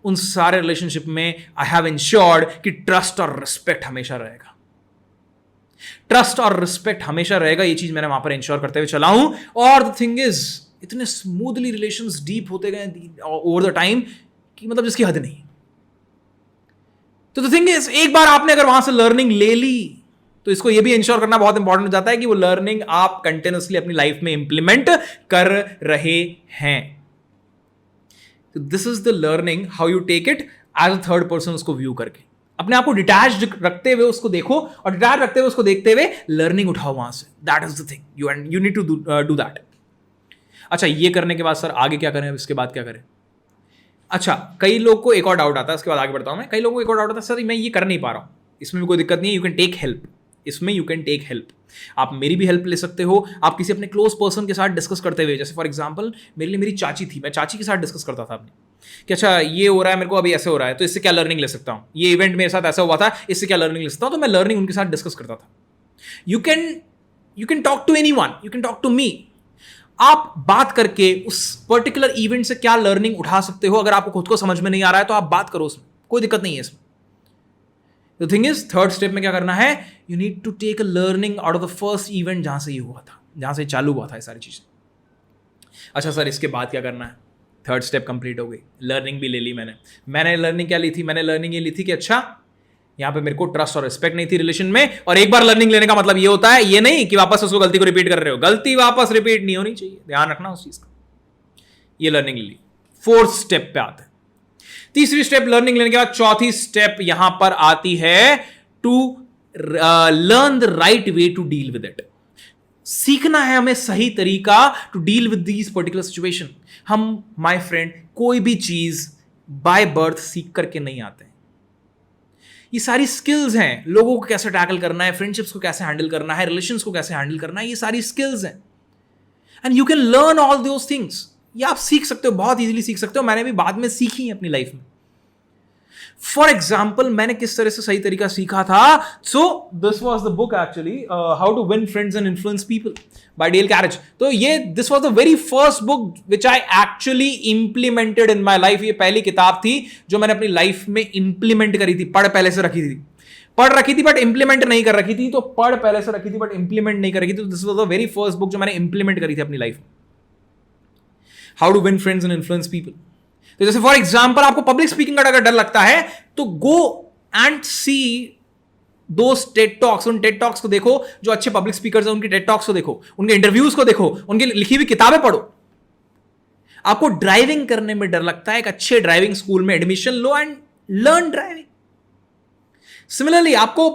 उन सारे रिलेशनशिप में आई हैव इंश्योर्ड कि ट्रस्ट और रिस्पेक्ट हमेशा रहेगा। ट्रस्ट और रिस्पेक्ट हमेशा रहेगा, ये चीज मैंने वहां पर इंश्योर करते हुए चला हूं। और द थिंग इज, इतने स्मूथली रिलेशंस डीप होते गए ओवर द टाइम कि मतलब जिसकी हद नहीं। तो द थिंग इज, एक बार आपने अगर वहां से लर्निंग ले ली तो इसको ये भी इंश्योर करना बहुत इंपॉर्टेंट हो जाता है कि वो लर्निंग आप कंटिन्यूअसली अपनी लाइफ में इंप्लीमेंट कर रहे हैं। तो this is the learning, how you take it as a third person, उसको व्यू करके अपने आप को डिटैच्ड रखते हुए उसको देखो, और डिटैच रखते हुए उसको देखते हुए लर्निंग उठाओ वहां से। That is the thing, you need to do that. अच्छा, ये करने के बाद सर आगे क्या करें, अब इसके बाद क्या करें? अच्छा, कई लोग को एक और डाउट आता है, उसके बाद आगे बढ़ता हूं मैं। कई लोगों को एक और डाउट आता है, सर मैं ये कर नहीं पा रहा हूं। इसमें भी कोई दिक्कत नहीं है, यू कैन टेक हेल्प। इसमें यू कैन टेक हेल्प, आप मेरी भी हेल्प ले सकते हो। आप किसी अपने क्लोज पर्सन के साथ डिस्कस करते हुए, जैसे फॉर एग्जांपल मेरे लिए मेरी चाची थी, मैं चाची के साथ डिस्कस करता था अपनी कि अच्छा ये हो रहा है मेरे को, अभी ऐसे हो रहा है, तो इससे क्या लर्निंग ले सकता हूं, ये इवेंट मेरे साथ ऐसा हुआ था, इससे क्या लर्निंग ले सकता हूं। तो मैं लर्निंग उनके साथ डिस्कस करता था। You can talk to anyone, you can talk to me. आप बात करके उस पर्टिकुलर इवेंट से क्या लर्निंग उठा सकते हो, अगर आपको खुद को समझ में नहीं आ रहा है तो आप बात करो, उसमें कोई दिक्कत नहीं है इसमें। The thing is, third step में क्या करना है, you need to take a learning out of the first event, जहां से ये हुआ था, जहां से चालू हुआ था ये सारी चीजें। अच्छा सर, इसके बाद क्या करना है? थर्ड स्टेप कंप्लीट हो गई, लर्निंग भी ले ली मैंने लर्निंग क्या ली थी? मैंने लर्निंग ये ली थी कि अच्छा यहां पे मेरे को ट्रस्ट और रिस्पेक्ट नहीं थी रिलेशन में। और एक बार लर्निंग लेने का मतलब ये होता है, ये नहीं कि वापस उसको गलती को रिपीट कर रहे हो। गलती वापस रिपीट नहीं होनी चाहिए, ध्यान रखना उस चीज का। ये लर्निंग ली। फोर्थ स्टेप पे आते हैं। तीसरी स्टेप लर्निंग लेने के बाद चौथी स्टेप यहां पर आती है, to learn the right way to deal with it. सीखना है हमें सही तरीका to deal with these particular situation. हम माय फ्रेंड कोई भी चीज बाय बर्थ सीख करके नहीं आते हैं। ये सारी स्किल्स हैं, लोगों को कैसे टैकल करना है, फ्रेंडशिप्स को कैसे हैंडल करना है, रिलेशंस को कैसे हैंडल करना है, ये सारी स्किल्स हैं। And you can learn all those things. ये आप सीख सकते हो, बहुत इजीली सीख सकते हो। मैंने भी बाद में सीखी है अपनी लाइफ में। फॉर एग्जाम्पल, मैंने किस तरह से सही तरीका सीखा था। So this was the book actually, how to win friends and influence people by Dale Carnegie. तो ये this was the very first book which I actually implemented in my life. ये पहली किताब थी जो मैंने अपनी लाइफ में इंप्लीमेंट करी थी। पढ़ पहले से रखी थी, पढ़ रखी थी बट इंप्लीमेंट नहीं कर रखी थी। तो पढ़ पहले से रखी थी बट इंप्लीमेंट नहीं कर रखी थी। तो this was the very first book जो मैंने इंप्लीमेंट करी थी अपनी लाइफ में, how to win friends and influence people. तो जैसे फॉर एग्जाम्पल, आपको पब्लिक स्पीकिंग का अगर डर लगता है तो go and see those TED talks. उन टेड टॉक्स को देखो, जो अच्छे पब्लिक स्पीकर्स हैं उनके टेड टॉक्स को देखो, उनके इंटरव्यूज को देखो, उनकी लिखी हुई किताबें पढ़ो। आपको ड्राइविंग करने में डर लगता है, एक अच्छे ड्राइविंग स्कूल में एडमिशन लो एंड लर्न ड्राइविंग। सिमिलरली, आपको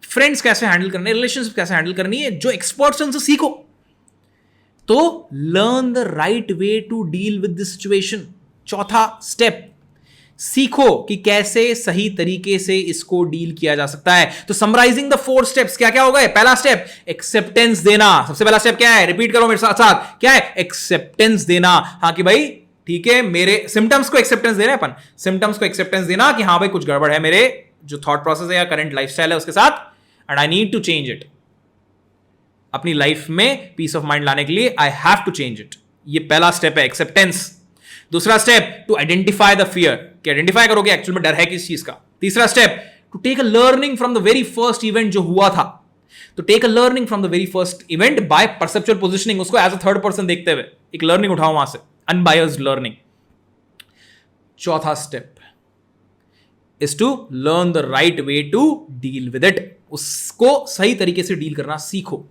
फ्रेंड्स कैसे हैंडल करने, रिलेशनशिप कैसे हैंडल करनी है, जो एक्सपर्ट्स हैं उनसे सीखो। तो learn the right way to deal with this situation. चौथा स्टेप, सीखो कि कैसे सही तरीके से इसको डील किया जा सकता है। तो समराइजिंग द 4 स्टेप्स, क्या क्या हो गए? पहला स्टेप एक्सेप्टेंस देना। सबसे पहला स्टेप क्या है? रिपीट करो मेरे साथ साथ, क्या है? एक्सेप्टेंस देना। हाँ कि भाई ठीक है, मेरे सिम्टम्स को एक्सेप्टेंस देना है अपन, सिम्टम्स को एक्सेप्टेंस देना कि हाँ भाई कुछ गड़बड़ है मेरे जो थॉट प्रोसेस है या करंट लाइफस्टाइल है उसके साथ, and I need to change it. अपनी लाइफ में पीस ऑफ माइंड लाने के लिए I have to change it. ये पहला स्टेप है, एक्सेप्टेंस। दूसरा step, to identify the fear, कि आइडेंटिफाई करोगे एक्चुअल में डर है किस चीज का। तीसरा step, to take a learning from the very first event जो हुआ था। तो take a learning from the very first event by perceptual positioning, उसको एज अ थर्ड पर्सन देखते हुए एक लर्निंग उठाओ वहां से, अनबायस्ड लर्निंग। चौथा step is to learn the right way to deal with it, उसको सही तरीके से डील करना सीखो।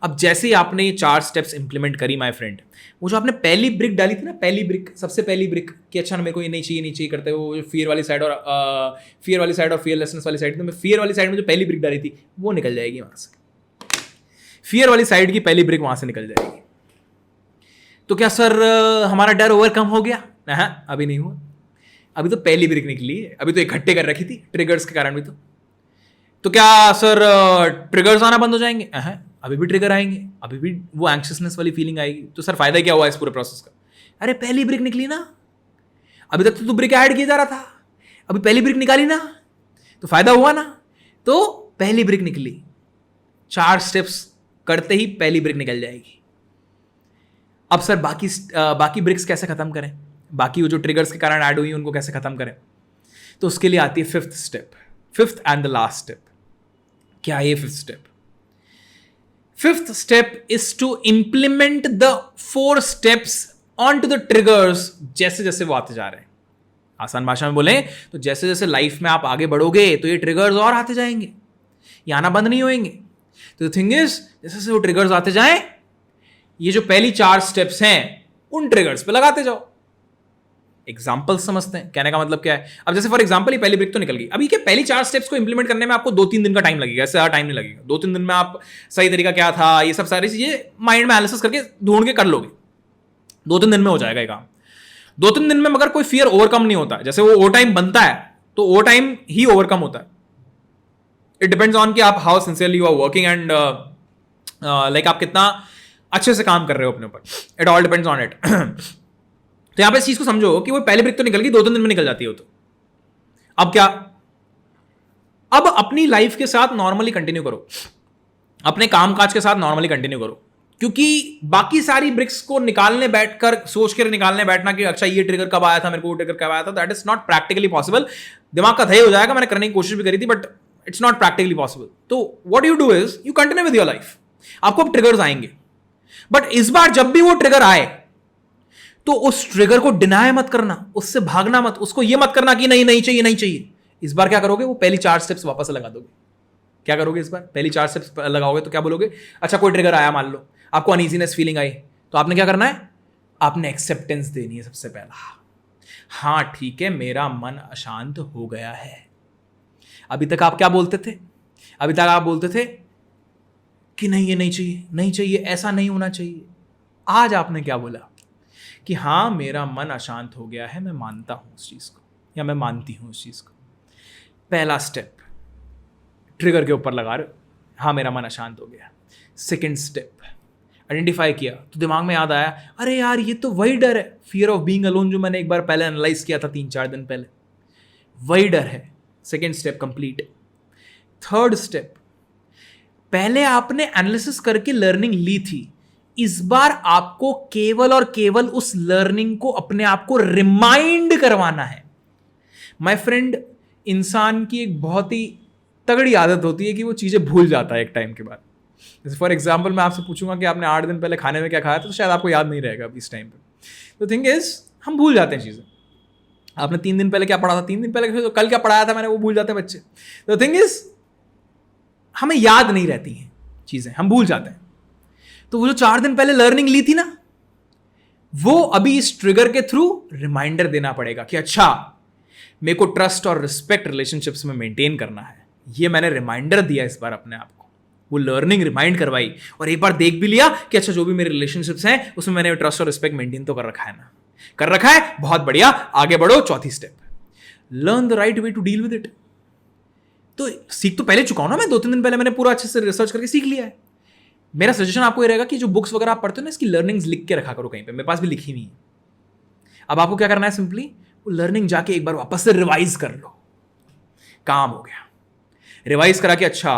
अब जैसे ही आपने ये 4 स्टेप्स इंप्लीमेंट करी माय फ्रेंड, वो जो आपने पहली ब्रिक डाली थी ना, पहली ब्रिक, सबसे पहली ब्रिक कि अच्छा ना मेरे को ये नहीं चाहिए करते हो, फियर वाली साइड और फियरलेसनेस वाली साइड, तो मैं फियर वाली साइड में जो पहली ब्रिक डाली थी वो निकल जाएगी वहां से। फियर वाली साइड की पहली ब्रिक वहां से निकल जाएगी। तो क्या सर हमारा डर ओवरकम हो गया? अभी नहीं हुआ, अभी तो पहली ब्रिक निकली है, अभी तो इकट्ठे कर रखी थी ट्रिगर्स के कारण भी। तो क्या सर ट्रिगर्स आना बंद हो जाएंगे? अभी भी ट्रिगर आएंगे, अभी भी वो एंक्शियसनेस वाली फीलिंग आएगी। तो सर फायदा क्या हुआ इस पूरे प्रोसेस का? अरे पहली ब्रिक निकली ना, अभी तक तो तू ब्रिक ऐड किया जा रहा था, अभी पहली ब्रिक निकाली ना, तो फायदा हुआ ना। तो पहली ब्रिक निकली, 4 स्टेप्स करते ही पहली ब्रिक निकल जाएगी। अब सर बाकी ब्रिक्स कैसे खत्म करें, बाकी वो जो ट्रिगर्स के कारण ऐड हुई उनको कैसे खत्म करें? तो उसके लिए आती है 5th step, 5th and the last step. क्या है 5th step? 5th step is to implement the 4 steps onto the triggers जैसे जैसे वो आते जा रहे हैं। आसान भाषा में बोलें तो जैसे जैसे लाइफ में आप आगे बढ़ोगे तो ये ट्रिगर्स और आते जाएंगे, ये आना बंद नहीं होंगे। तो द थिंग इज, जैसे जैसे वो ट्रिगर्स आते जाएं, ये जो पहली 4 स्टेप्स हैं उन ट्रिगर्स पे लगाते जाओ। एग्जाम्पल समझते हैं, कहने का मतलब क्या है। अब जैसे फॉर एग्जाम्पल ये पहली ब्रिक तो निकल गई, अभी के पहली 4 स्टेप्स को इंप्लीमेंट करने में आपको 2-3 दिन का टाइम लगेगा, इससे ज्यादा टाइम नहीं लगेगा। 2-3 दिन में आप सही तरीका क्या था ये सब सारी चीजें माइंड में एनालिसिस करके ढूंढ के कर लोगे, 2-3 दिन में हो जाएगा ये काम। 2-3 दिन में मगर कोई फियर ओवरकम नहीं होता, जैसे वो ओवर टाइम बनता है तो ओवर टाइम ही ओवरकम होता है। इट डिपेंड्स ऑन कि आप how sincerely you are working and like आप कितना अच्छे से काम कर रहे हो अपने ऊपर, it all depends on it. तो यहां पे इस चीज को समझो कि वो पहली ब्रिक तो निकल गई, 2-3 दिन में निकल जाती है। तो अब क्या, अब अपनी लाइफ के साथ नॉर्मली कंटिन्यू करो, अपने कामकाज के साथ नॉर्मली कंटिन्यू करो, क्योंकि बाकी सारी ब्रिक्स को निकालने बैठकर सोच कर निकालने बैठना कि अच्छा ये ट्रिगर कब आया था मेरे को, वो ट्रिगर कब आया था, that is not practically possible. दिमाग का धैर्य हो जाएगा, मैंने करने की कोशिश भी करी थी but it's not practically possible. तो what you do is you continue with your life. आपको अब ट्रिगर्स आएंगे, बट इस बार जब भी वो ट्रिगर आए तो उस ट्रिगर को डिनाय मत करना, उससे भागना मत, उसको ये मत करना कि नहीं नहीं चाहिए नहीं चाहिए। इस बार क्या करोगे, वो पहली 4 स्टेप्स वापस लगा दोगे। क्या करोगे इस बार, पहली 4 स्टेप्स लगाओगे तो क्या बोलोगे, अच्छा कोई ट्रिगर आया, मान लो आपको अनईजीनेस फीलिंग आई, तो आपने क्या करना है, आपने एक्सेप्टेंस देनी है सबसे पहला। हाँ ठीक है, मेरा मन अशांत हो गया है। अभी तक आप क्या बोलते थे, अभी तक आप बोलते थे कि नहीं ये नहीं चाहिए नहीं चाहिए, ऐसा नहीं होना चाहिए। आज आपने क्या बोला कि हाँ मेरा मन अशांत हो गया है, मैं मानता हूं उस चीज को या मैं मानती हूं उस चीज को। पहला स्टेप ट्रिगर के ऊपर लगा रहे हो, हाँ मेरा मन अशांत हो गया। सेकेंड स्टेप आइडेंटिफाई किया तो दिमाग में याद आया, अरे यार ये तो वही डर है, फियर ऑफ बीइंग अलोन, जो मैंने एक बार पहले एनालाइज किया था 3-4 दिन पहले, वही डर है। Second step complete. Third step, पहले आपने एनालिसिस करके लर्निंग ली थी, इस बार आपको केवल और केवल उस लर्निंग को अपने आप को रिमाइंड करवाना है। माय फ्रेंड, इंसान की एक बहुत ही तगड़ी आदत होती है कि वो चीजें भूल जाता है एक टाइम के बाद। जैसे फॉर एग्जाम्पल मैं आपसे पूछूंगा कि आपने 8 दिन पहले खाने में क्या खाया था, तो शायद आपको याद नहीं रहेगा अभी इस टाइम पे। तो थिंग इज, हम भूल जाते हैं चीजें। आपने 3 दिन पहले क्या पढ़ा था, 3 दिन पहले तो कल क्या पढ़ाया था मैंने, वो भूल जाते हैं बच्चे। तो थिंग इज, हमें याद नहीं रहती हैं चीजें, हम भूल जाते हैं। तो वो जो 4 दिन पहले लर्निंग ली थी ना, वो अभी इस ट्रिगर के थ्रू रिमाइंडर देना पड़ेगा कि अच्छा मेरे को ट्रस्ट और रिस्पेक्ट रिलेशनशिप्स में मेंटेन करना है। ये मैंने रिमाइंडर दिया इस बार अपने आप को। वो लर्निंग रिमाइंड करवाई और एक बार देख भी लिया कि अच्छा जो भी मेरे रिलेशनशिप्स हैं उसमें मैंने ट्रस्ट और रिस्पेक्ट मेंटेन तो कर रखा है ना, कर रखा है, बहुत बढ़िया, आगे बढ़ो। चौथी step, learn the right way to deal with it. तो सीख तो पहले चुका हूं ना मैं, 2-3 दिन पहले मैंने पूरा अच्छे से रिसर्च करके सीख लिया है। मेरा सजेशन आपको ये रहेगा कि जो बुक्स वगैरह आप पढ़ते हो ना, इसकी लर्निंग्स लिख के रखा करो कहीं पे। मेरे पास भी लिखी हुई है। अब आपको क्या करना है, सिंपली वो लर्निंग जाके एक बार वापस से रिवाइज कर लो। काम हो गया, रिवाइज करा कि अच्छा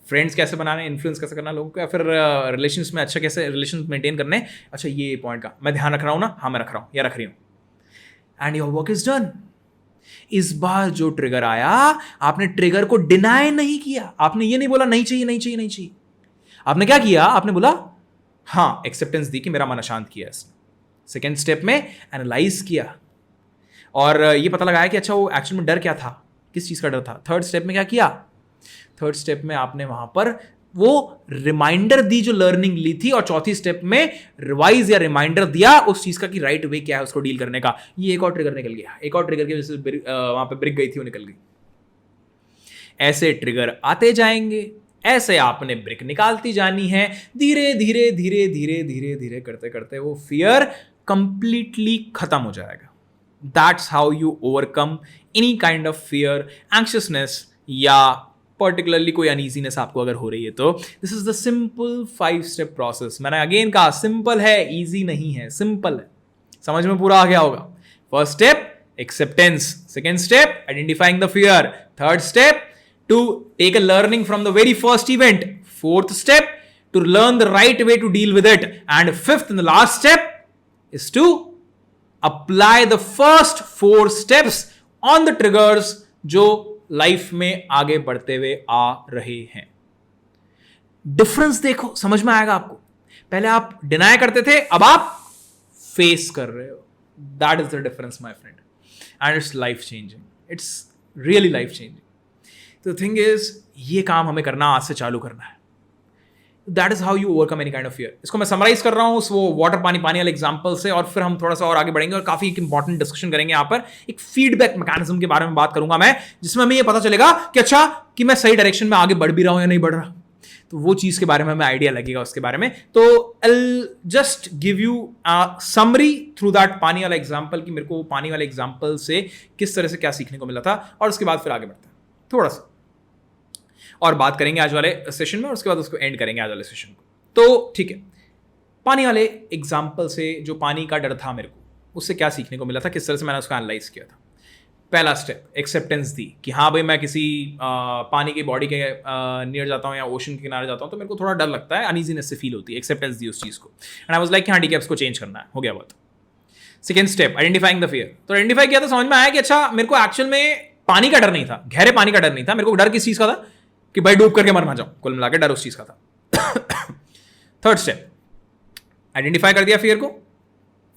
फ्रेंड्स कैसे बनाने, इन्फ्लुएंस कैसे करना लोगों को, या फिर रिलेशंस में अच्छा कैसे रिलेशन मेंटेन करने, अच्छा ये पॉइंट का मैं ध्यान रख रहा हूं ना, हाँ मैं रख रहा हूं या रख रही हूं, and your work is done. इस बार जो ट्रिगर आया, आपने ट्रिगर को डिनाई नहीं किया, आपने ये नहीं बोला नहीं चाहिए नहीं चाहिए नहीं चाहिए, आपने क्या किया, आपने बोला हाँ, एक्सेप्टेंस दी कि मेरा मन अशांत किया इसने। सेकेंड स्टेप में एनालाइज किया और ये पता लगाया कि अच्छा वो एक्चुअल में डर क्या था, किस चीज़ का डर था। थर्ड स्टेप में क्या किया, थर्ड स्टेप में आपने वहां पर वो रिमाइंडर दी जो लर्निंग ली थी, और चौथी स्टेप में रिवाइज या रिमाइंडर दिया उस चीज का कि राइट वे क्या है उसको डील करने का। ये एक और ट्रिगर निकल गया, एक और ट्रिगर की वजह से वहां पे ब्रिक गई थी, वो निकल गई। ऐसे ट्रिगर आते जाएंगे, ऐसे आपने ब्रिक निकालती जानी है, धीरे धीरे धीरे धीरे धीरे धीरे करते करते वो फियर कंप्लीटली खत्म हो जाएगा। That's how you overcome any kind of fear, anxiousness या पर्टिकुलरली कोई अनईजीनेस आपको अगर हो रही है तो। This is the simple 5 step process. मैंने अगेन कहा सिंपल है, इजी नहीं है, सिंपल है, समझ में पूरा आ गया होगा। First step acceptance, second step identifying the fear, third step to take a learning from the very first event, fourth step to learn the right way to deal with it, and fifth and the last step is to apply the first 4 steps on the triggers जो life में आगे बढ़ते हुए आ रहे हैं। Difference देखो, समझ में आएगा आपको। पहले आप डिनाई करते थे, अब आप फेस कर रहे हो। That is the difference my friend, and it's life changing, it's really life changing. तो थिंग इज, ये काम हमें करना आज से चालू करना है। That is how you overcome any kind of fear. इसको मैं समराइज कर रहा हूं उस वो वाटर पानी पानी वाले एग्जांपल से, और फिर हम थोड़ा सा और आगे बढ़ेंगे और काफी एक इंपॉर्टेंट डिस्कशन करेंगे। यहां पर एक फीडबैक मैकेनिज्म के बारे में बात करूंगा मैं, जिसमें हमें ये पता चलेगा कि अच्छा कि मैं सही डायरेक्शन में आगे बढ़ भी रहा हूं या नहीं बढ़ रहा। तो वो चीज के बारे में हमें आइडिया लगेगा उसके बारे में। तो I just give you summary through that पानी वाला एग्जाम्पल कि मेरे को पानी वाले एग्जाम्पल से किस तरह से क्या सीखने को मिला था, और उसके बाद फिर आगे बढ़ते हैं थोड़ा सा और बात करेंगे आज वाले सेशन में, और उसके बाद उसको एंड करेंगे आज वाले सेशन को। तो ठीक है, पानी वाले एग्जाम्पल से जो पानी का डर था मेरे को, उससे क्या सीखने को मिला था, किस तरह से मैंने उसको एनालाइज किया था। पहला स्टेप एक्सेप्टेंस दी कि हाँ भाई मैं किसी पानी की बॉडी के नियर जाता हूँ या ओशन के किनारे जाता हूँ तो मेरे को थोड़ा डर लगता है, अनईजीनेस से फील होती है। एक्सेप्टेंस दी उस चीज़ को, एंड आई वाज लाइक कि हाँ ठीक है, इसको चेंज करना है, हो गया बात। Second step identifying the fear. तो आइडेंटिफाई किया तो समझ में आया कि अच्छा मेरे को एक्चुअल में पानी का डर नहीं था, गहरे पानी का डर नहीं था, मेरे को डर किस चीज़ का था कि भाई डूब करके मर ना जाऊं। कुल मिलाकर डर उस चीज का था। थर्ड स्टेप आइडेंटिफाई कर दिया फियर को,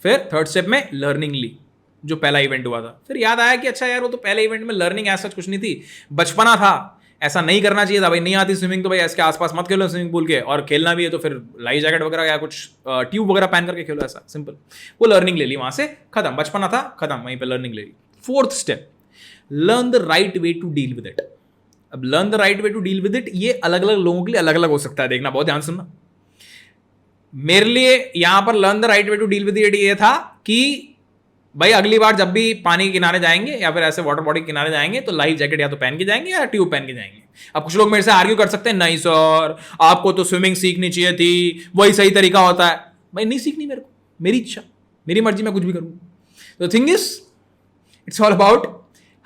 फिर थर्ड स्टेप में लर्निंग ली, जो पहला इवेंट हुआ था। फिर याद आया कि अच्छा यार वो तो पहले इवेंट में लर्निंग ऐसा कुछ नहीं थी, बचपना था, ऐसा नहीं करना चाहिए था भाई। नहीं आती स्विमिंग तो भाई इसके आसपास मत खेलो स्विमिंग पूल के, और खेलना भी है तो फिर लाइफ जैकेट वगैरह या कुछ ट्यूब वगैरह पहन करके खेलो, ऐसा सिंपल। वो लर्निंग ले ली, वहां से खत्म, बचपना था खत्म, वहीं पर लर्निंग ले ली। Fourth step learn the right way to deal with it. अब learn the right way to deal with it, ये अलग अलग लोगों के लिए अलग अलग हो सकता है, देखना बहुत ध्यान सुनना। मेरे लिए यहां पर learn the right way to deal with it ये था कि भाई अगली बार जब भी पानी के किनारे जाएंगे या फिर ऐसे वाटर बॉडी के किनारे जाएंगे तो लाइफ जैकेट या तो पहन के जाएंगे या ट्यूब पहन के जाएंगे। अब कुछ लोग मेरे से आर्ग्यू कर सकते हैं, नहीं सर आपको तो स्विमिंग सीखनी चाहिए थी, वही सही तरीका होता है। भाई नहीं सीखनी मेरे को, मेरी इच्छा, मेरी मर्जी, मैं कुछ भी करूँ। तो thing is it's all about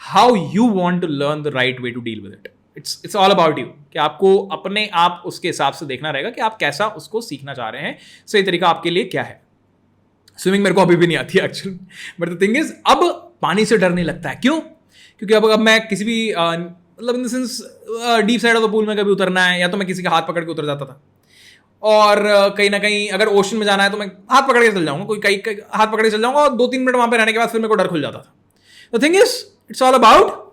how you want to learn the right way to deal with it. It's all about you कि आपको अपने आप उसके हिसाब से देखना रहेगा कि आप कैसा उसको सीखना चाह रहे हैं, सही तरीका आपके लिए क्या है। स्विमिंग मेरे को अभी भी नहीं आती actually, but the thing is अब पानी से डर नहीं लगता है। क्यों? क्योंकि अब मैं किसी भी मतलब in the sense deep side of the pool में कभी उतरना है या तो मैं किसी का हाथ पकड़ के उतर जाता था, और कहीं ना कहीं अगर ओशन में जाना है तो मैं हाथ पकड़ के चल जाऊंगा, कोई कहीं हाथ पकड़ के चल जाऊंगा, और 2-3 मिनट वहां पे रहने के बाद फिर मेरे को डर खुल जाता था। The thing is it's all about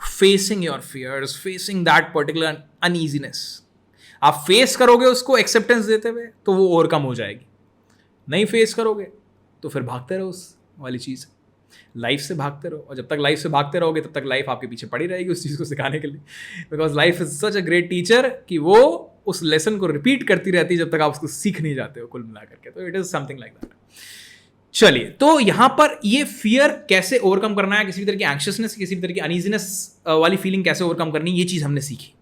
facing your fears, facing that particular uneasiness. आप फेस करोगे उसको एक्सेप्टेंस देते हुए तो वो ओवरकम हो जाएगी, नहीं फेस करोगे तो फिर भागते रहो उस वाली चीज़। लाइफ से भागते रहो, और जब तक लाइफ से भागते रहोगे तब तक लाइफ आपके पीछे पड़ी रहेगी उस चीज़ को सिखाने के लिए, because life is such a great teacher कि वो उस लेसन को रिपीट करती रहती है जब तक आप उसको सीख नहीं जाते हो कुल मिला करके। तो it is something like that. चलिए, तो यहां पर ये फियर कैसे ओवरकम करना है, किसी भी तरह की एंग्शियसनेस, किसी भी तरह की अनईजीनेस वाली फीलिंग कैसे ओवरकम करनी, ये चीज़ हमने सीखी।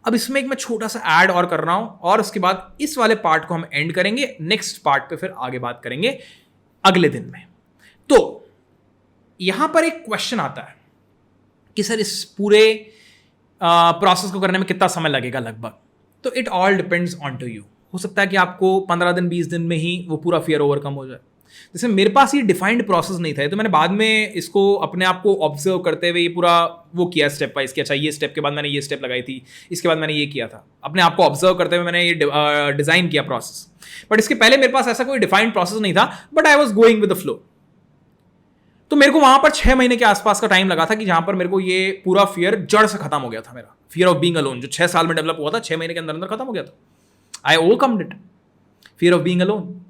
अब इसमें एक मैं छोटा सा ऐड और कर रहा हूं, और उसके बाद इस वाले पार्ट को हम एंड करेंगे, नेक्स्ट पार्ट पे फिर आगे बात करेंगे अगले दिन में। तो यहां पर एक क्वेश्चन आता है कि सर इस पूरे प्रोसेस को करने में कितना समय लगेगा लगभग। तो it all depends on to you. हो सकता है कि आपको 15 दिन 20 दिन में ही वो पूरा फियर ओवरकम हो जाए। जैसे मेरे पास ये डिफाइंड प्रोसेस नहीं था, तो मैंने बाद में इसको अपने आप को ऑब्जर्व करते हुए ये पूरा वो किया स्टेप वाइज कि अच्छा ये स्टेप के बाद मैंने ये स्टेप लगाई थी, इसके बाद मैंने ये किया था। अपने आप को ऑब्जर्व करते हुए मैंने ये डिज़ाइन किया प्रोसेस। बट इसके पहले मेरे पास ऐसा कोई डिफाइंड प्रोसेस नहीं था, but I was going with the flow. तो मेरे को वहां पर 6 महीने के आसपास का टाइम लगा था कि जहां पर मेरे को ये पूरा फियर जड़ से खत्म हो गया था। मेरा फियर ऑफ बीइंग अलोन जो 6 साल में डेवलप हुआ था, 6 महीने के अंदर अंदर खत्म हो गया था। I overcomed it, fear of being alone,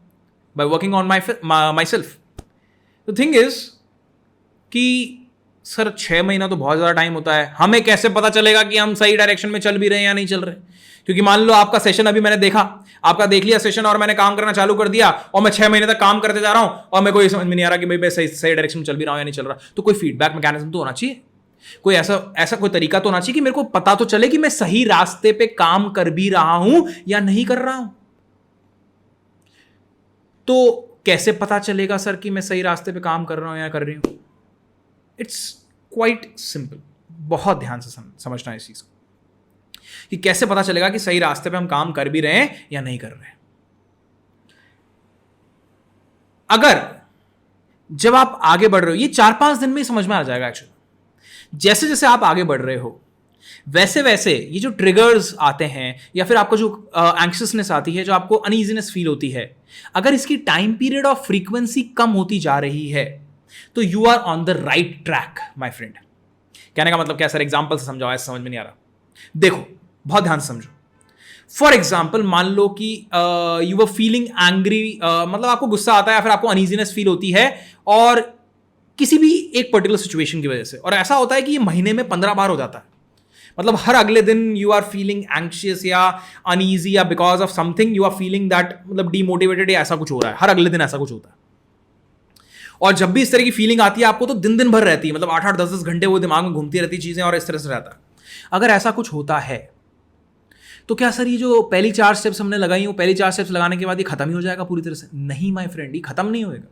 by working on myself. The thing is कि सर 6 महीना तो बहुत ज़्यादा टाइम होता है। हमें कैसे पता चलेगा कि हम सही डायरेक्शन में चल भी रहे हैं या नहीं चल रहे? क्योंकि मान लो आपका सेशन अभी मैंने देखा, आपका देख लिया सेशन, और मैंने काम करना चालू कर दिया, और मैं 6 महीने तक काम करते जा रहा हूं, और मेरे को ये समझ में नहीं आ रहा कि भाई मैं सही डायरेक्शन में चल भी रहा हूं या नहीं चल रहा। तो कोई फीडबैक मैकेनिज्म तो होना चाहिए, कोई ऐसा कोई तरीका तो होना चाहिए कि मेरे को पता तो चले कि मैं सही रास्ते पे काम कर भी रहा हूं या नहीं कर रहा हूं। तो कैसे पता चलेगा सर कि मैं सही रास्ते पे काम कर रहा हूं या कर रही हूं? It's quite simple. बहुत ध्यान से समझना है इस चीज को कि कैसे पता चलेगा कि सही रास्ते पे हम काम कर भी रहे हैं या नहीं कर रहे हैं। अगर जब आप आगे बढ़ रहे हो, ये 4-5 दिन में ही समझ में आ जाएगा एक्चुअली। जैसे जैसे आप आगे बढ़ रहे हो वैसे वैसे ये जो ट्रिगर्स आते हैं, या फिर आपको जो एंक्सियसनेस आती है, जो आपको अनईजीनेस फील होती है, अगर इसकी टाइम पीरियड और फ्रीक्वेंसी कम होती जा रही है तो you are on the right track my friend. कहने का मतलब क्या सर, एग्जांपल से समझाओ, ऐसे समझ में नहीं आ रहा। देखो, बहुत ध्यान से समझो। फॉर एग्जाम्पल, मान लो कि यू वर फीलिंग एंग्री, मतलब आपको गुस्सा आता है या फिर आपको अनईजीनेस फील होती है, और किसी भी एक पर्टिकुलर सिचुएशन की वजह से, और ऐसा होता है कि ये महीने में 15 बार हो जाता है। मतलब हर अगले दिन यू आर फीलिंग एंग्शियस या अनईजी, या because of something you are feeling that, मतलब डीमोटिवेटेड, या ऐसा कुछ हो रहा है, हर अगले दिन ऐसा कुछ होता है। और जब भी इस तरह की फीलिंग आती है आपको, तो दिन दिन भर रहती है, मतलब 8-8, 10-10 घंटे वो दिमाग में घूमती रहती चीजें, और इस तरह से रहता है। अगर ऐसा कुछ होता है तो क्या सर ये जो पहली 4 स्टेप्स हमने लगाई, वो पहली 4 स्टेप्स लगाने के बाद ये खत्म ही हो जाएगा पूरी तरह से? नहीं माय फ्रेंड, ये खत्म नहीं होएगा।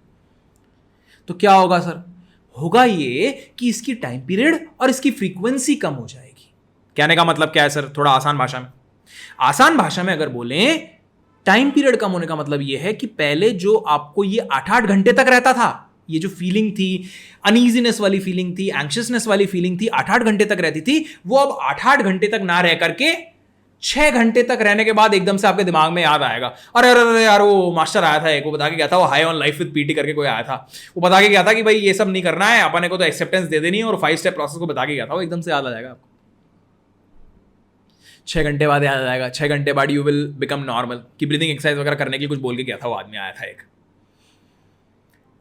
तो क्या होगा सर? होगा ये कि इसकी टाइम पीरियड और इसकी फ्रीक्वेंसी कम हो जाएगी। कहने का मतलब क्या है सर, थोड़ा आसान भाषा में? आसान भाषा में अगर बोलें, टाइम पीरियड कम होने का मतलब यह है कि पहले जो आपको ये 8-8 घंटे तक रहता था, ये जो फीलिंग थी, अनईजीनेस वाली फीलिंग थी, एंक्शियसनेस वाली फीलिंग थी, 8-8 घंटे तक रहती थी, वो अब 8-8 घंटे तक ना रह करके 6 घंटे तक रहने के बाद एकदम से आपके दिमाग में याद आएगा, अरे अरे अरे यार, वो मास्टर आया था एक, वो बता के गया था, वो high on life with PT करके कोई आया था, वो बता के गया था कि भाई ये सब नहीं करना है, अपने को तो एक्सेप्टेंस दे देनी है, और 5 स्टेप प्रोसेस को बता के गया था। वो एकदम से याद आ जाएगा आपको, 6 घंटे बाद याद आ जाएगा। 6 घंटे बाद यू विल बिकम नॉर्मल, कि ब्रीदिंग एक्सरसाइज वगैरह करने के लिए कुछ बोल के गया था, वो आदमी आया था एक।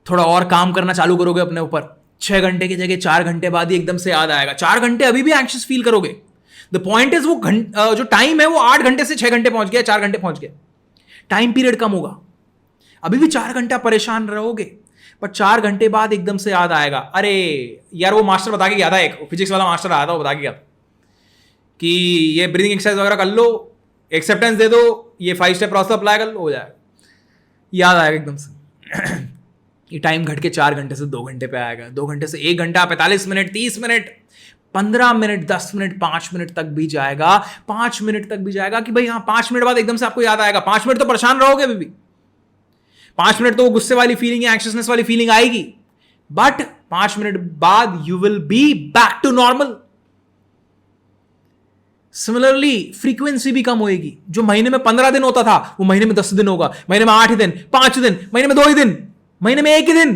थोड़ा और काम करना चालू करोगे अपने ऊपर, 6 घंटे की जगह 4 घंटे बाद ही एकदम से याद आएगा। 4 घंटे अभी भी एंग्शियस फील करोगे। द पॉइंट इज वो जो टाइम है वो 8 घंटे से 6 घंटे पहुंच गया, 4 घंटे पहुंच गया, टाइम पीरियड कम होगा। अभी भी 4 घंटा परेशान रहोगे, पर 4 घंटे बाद एकदम से याद आएगा, अरे यार वो मास्टर बता के गया था, एक फिजिक्स वाला मास्टर आया था, वो बता के गया था कि ये ब्रीदिंग एक्सरसाइज वगैरह कर लो, एक्सेप्टेंस दे दो, ये 5 स्टेप प्रोसेस अप्लाई कर लो, हो जाएगा। याद आएगा एकदम से। ये टाइम घट के 4 घंटे से 2 घंटे पे आएगा, 2 घंटे से 1 घंटा, 45 minute, 30 minute, 15 minute, 10 minute, 5 minute तक भी जाएगा, 5 मिनट तक भी जाएगा कि भाई हाँ 5 मिनट बाद एकदम से आपको याद आएगा। 5 मिनट तो परेशान रहोगे अभी भी, 5 मिनट तो वो गुस्से वाली फीलिंग या एंग्शियसनेस वाली फीलिंग आएगी, बट 5 मिनट बाद you will be back to normal. Similarly frequency भी कम होएगी। जो महीने में 15 दिन होता था वो महीने में 10 दिन होगा, महीने में 8 दिन, 5 दिन, महीने में 2 ही दिन, महीने में 1 ही दिन,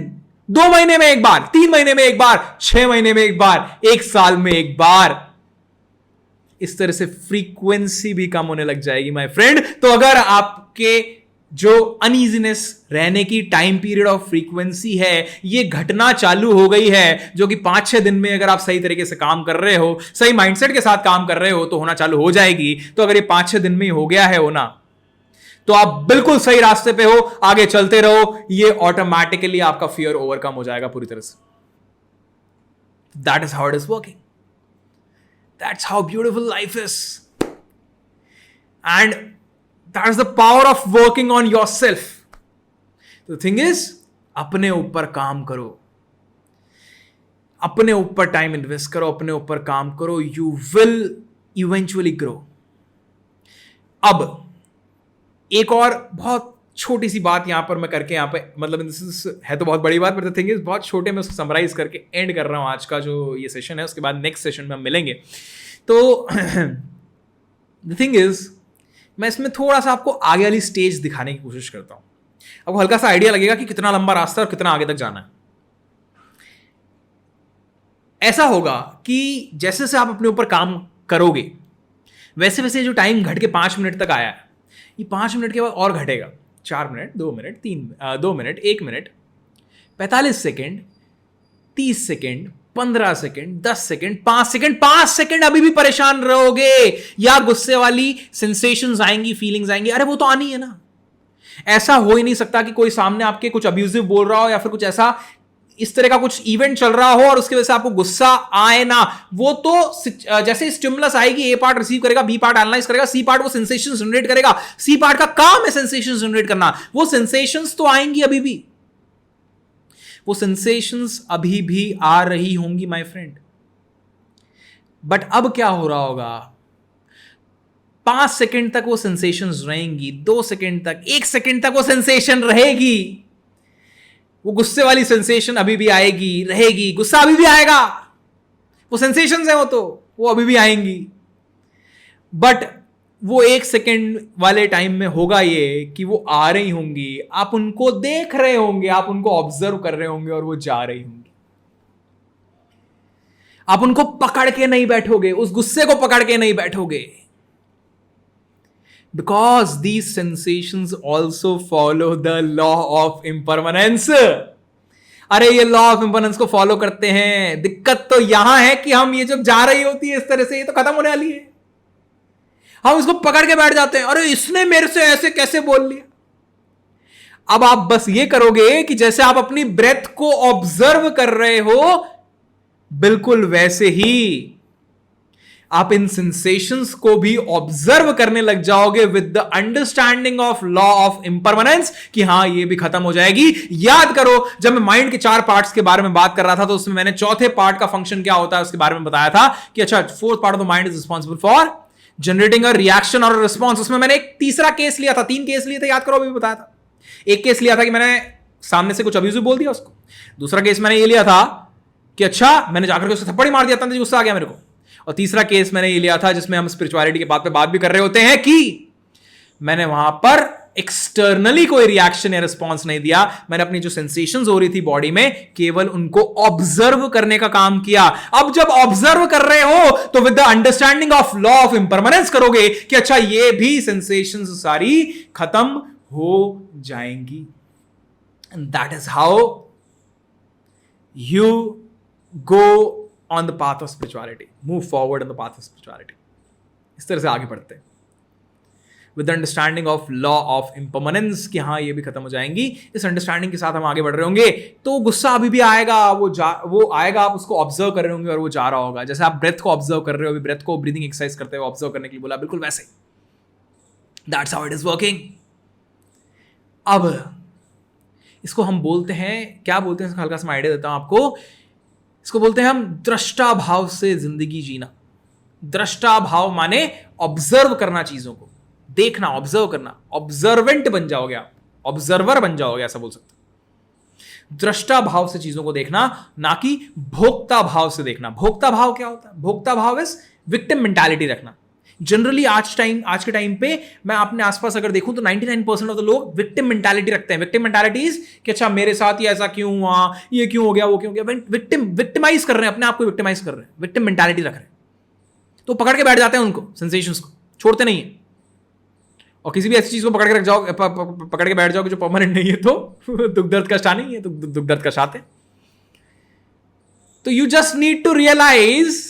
2 महीने में 1 बार, 3 महीने में 1 बार, 6 महीने में 1 बार, 1 साल में 1 बार। इस तरह से फ्रीक्वेंसी भी कम होने लग जाएगी माय फ्रेंड। तो अगर आपके जो अनइजीनेस रहने की टाइम पीरियड ऑफ फ्रीक्वेंसी है ये घटना चालू हो गई है, जो कि 5-6 दिन में अगर आप सही तरीके से काम कर रहे हो, सही माइंडसेट के साथ काम कर रहे हो तो होना चालू हो जाएगी। तो अगर ये 5-6 दिन में ही हो गया है होना, तो आप बिल्कुल सही रास्ते पे हो, आगे चलते रहो, ये ऑटोमेटिकली आपका फियर ओवरकम हो जाएगा पूरी तरह से। That is how it is working, that's how beautiful life is, and that's the power of working on yourself. The thing is, अपने ऊपर काम करो, अपने ऊपर टाइम इन्वेस्ट करो, अपने ऊपर काम करो, यू विल इवेंचुअली ग्रो। अब एक और बहुत छोटी सी बात यहां पर मैं करके, यहां पे मतलब है तो बहुत बड़ी बात, पर द थिंग इज बहुत छोटे में उसको समराइज करके एंड कर रहा हूं आज का जो ये सेशन है। उसके बाद नेक्स्ट सेशन में हम मिलेंगे। तो द थिंग इज, मैं इसमें थोड़ा सा आपको आगे वाली स्टेज दिखाने की कोशिश करता हूं। आपको हल्का सा आइडिया लगेगा कि कितना लंबा रास्ता और कितना आगे तक जाना है। ऐसा होगा कि जैसे जैसे आप अपने ऊपर काम करोगे, वैसे वैसे जो टाइम घट के 5 मिनट तक आया है, ये 5 मिनट के बाद और घटेगा, 4 minute, 2 minute, 2 minute, 1 minute, 45 second, 30 second, 15 second, 10 second, 5 second अभी भी परेशान रहोगे, या गुस्से वाली सेंसेशंस आएंगी, फीलिंग्स आएंगी। अरे वो तो आनी है ना। ऐसा हो ही नहीं सकता कि कोई सामने आपके कुछ अब्यूजिव बोल रहा हो या फिर कुछ ऐसा इस तरह का कुछ इवेंट चल रहा हो और उसकी वजह से आपको गुस्सा आए ना। वो तो जैसे स्टिमुलस आएगी, ए पार्ट रिसीव करेगा, बी पार्ट एनालाइज करेगा, सी पार्ट वो सेंसेशन जनरेट करेगा। सी पार्ट का काम है सेंसेशन जनरेट करना। वो सेंसेशंस तो आएंगी अभी भी, वो सेंसेशंस अभी भी आ रही होंगी माय फ्रेंड। बट अब क्या हो रहा होगा, 5 सेकेंड तक वो सेंसेशंस रहेंगी, 2 सेकेंड तक, 1 सेकेंड तक वो सेंसेशन रहेगी। वो गुस्से वाली सेंसेशन अभी भी आएगी, रहेगी, गुस्सा अभी भी आएगा, वो सेंसेशंस है वो अभी भी आएंगी। बट वो 1 सेकेंड वाले टाइम में होगा ये कि वो आ रही होंगी, आप उनको देख रहे होंगे, आप उनको ऑब्जर्व कर रहे होंगे और वो जा रही होंगी। आप उनको पकड़ के नहीं बैठोगे, उस गुस्से को पकड़ के नहीं बैठोगे, because these sensations also follow the law of impermanence। अरे ये लॉ ऑफ इम्पर्मेनेंस को फॉलो करते हैं। दिक्कत तो यहां है कि हम ये जब जा रही होती है इस तरह से, ये तो खत्म होने वाली है, हम इसको पकड़ के बैठ जाते हैं। अरे इसने मेरे से ऐसे कैसे बोल लिया। अब आप बस ये करोगे कि जैसे आप अपनी ब्रेथ को ऑब्जर्व कर रहे हो, बिल्कुल वैसे ही आप इन सेंसेशंस को भी ऑब्जर्व करने लग जाओगे with the understanding of law of impermanence कि हां ये भी खत्म हो जाएगी। याद करो, जब मैं माइंड के 4 पार्ट्स के बारे में बात कर रहा था तो उसमें मैंने चौथे पार्ट का फंक्शन क्या होता है उसके बारे में बताया था कि अच्छा, 4th part of the mind is responsible for generating a reaction और रिस्पॉन्स। उसमें मैंने एक तीसरा केस लिया था, 3 केस लिए थे, याद करो, अभी बताया था। एक केस लिया था कि मैंने सामने से कुछ अब्यूजिव बोल दिया उसको। दूसरा केस मैंने ये लिया था कि अच्छा, मैंने जाकर के उसको थप्पड़ ही मार दिया था, गुस्सा आ गया मेरे को। और तीसरा केस मैंने ये लिया था जिसमें हम स्पिरिचुअलिटी के बात पे बात भी कर रहे होते हैं कि मैंने वहां पर एक्सटर्नली कोई रिएक्शन या रिस्पॉन्स नहीं दिया, मैंने अपनी जो सेंसेशंस हो रही थी बॉडी में केवल उनको ऑब्जर्व करने का काम किया। अब जब ऑब्जर्व कर रहे हो तो with the understanding of law of impermanence करोगे कि अच्छा, ये भी सेंसेशंस सारी खत्म हो जाएंगी। And that is how you go on the path of spirituality, move forward on the path of spirituality। इस तरह से आगे बढ़ते हैं with the understanding of law of impermanence कि हाँ ये भी खत्म हो जाएंगी। इस अंडरस्टैंडिंग के साथ हम आगे बढ़ रहे होंगे तो गुस्सा अभी भी आएगा, वो आएगा, आप उसको ऑब्जर्व कर रहे होंगे और वो जा रहा होगा। जैसे आप ब्रेथ को ऑब्जर्व कर रहे हो, अभी ब्रेथ को ब्रीदिंग एक्सरसाइज करते हुए ऑब्जर्व करने के लिए बोला, बिल्कुल वैसे that's how it is working. अब इसको हम बोलते हैं, क्या बोलते हैं, इसका हल्का सा आइडिया देता हूं आपको। इसको बोलते हैं हम दृष्टा भाव से जिंदगी जीना। दृष्टा भाव माने ऑब्जर्व करना, चीजों को देखना, ऑब्जर्व करना। ऑब्जर्वेंट बन जाओगे आप, ऑब्जर्वर बन जाओगे, ऐसा बोल सकते। दृष्टा भाव से चीजों को देखना, ना कि भोक्ता भाव से देखना। भोक्ता भाव क्या होता है? भोक्ता भाव इज विक्टिम मेंटालिटी रखना। जनरली आज के टाइम पे मैं अपने आसपास अगर देखूं तो 99% ऑफ द लोग विक्टिम मेंटालिटी रखते हैं। विक्टिम मेंटालिटी इज कि अच्छा, मेरे साथ ही ऐसा क्यों हुआ, ये क्यों हो गया, वो क्यों हो गया। विक्टिमाइज कर रहे हैं, अपने आप को विक्टिमाइज कर रहे हैं, विक्टिम मेंटालिटी रख रहे हैं। तो पकड़ के बैठ जाते हैं उनको, सेंसेशंस को छोड़ते नहीं है। और किसी भी ऐसी चीज को पकड़ के रख जाओ, पकड़ के बैठ जाओगे जो परमानेंट नहीं है, तो दुख दर्द का स्टार्ट नहीं है, तो दुख दर्द का साथ है। तो you just need to realise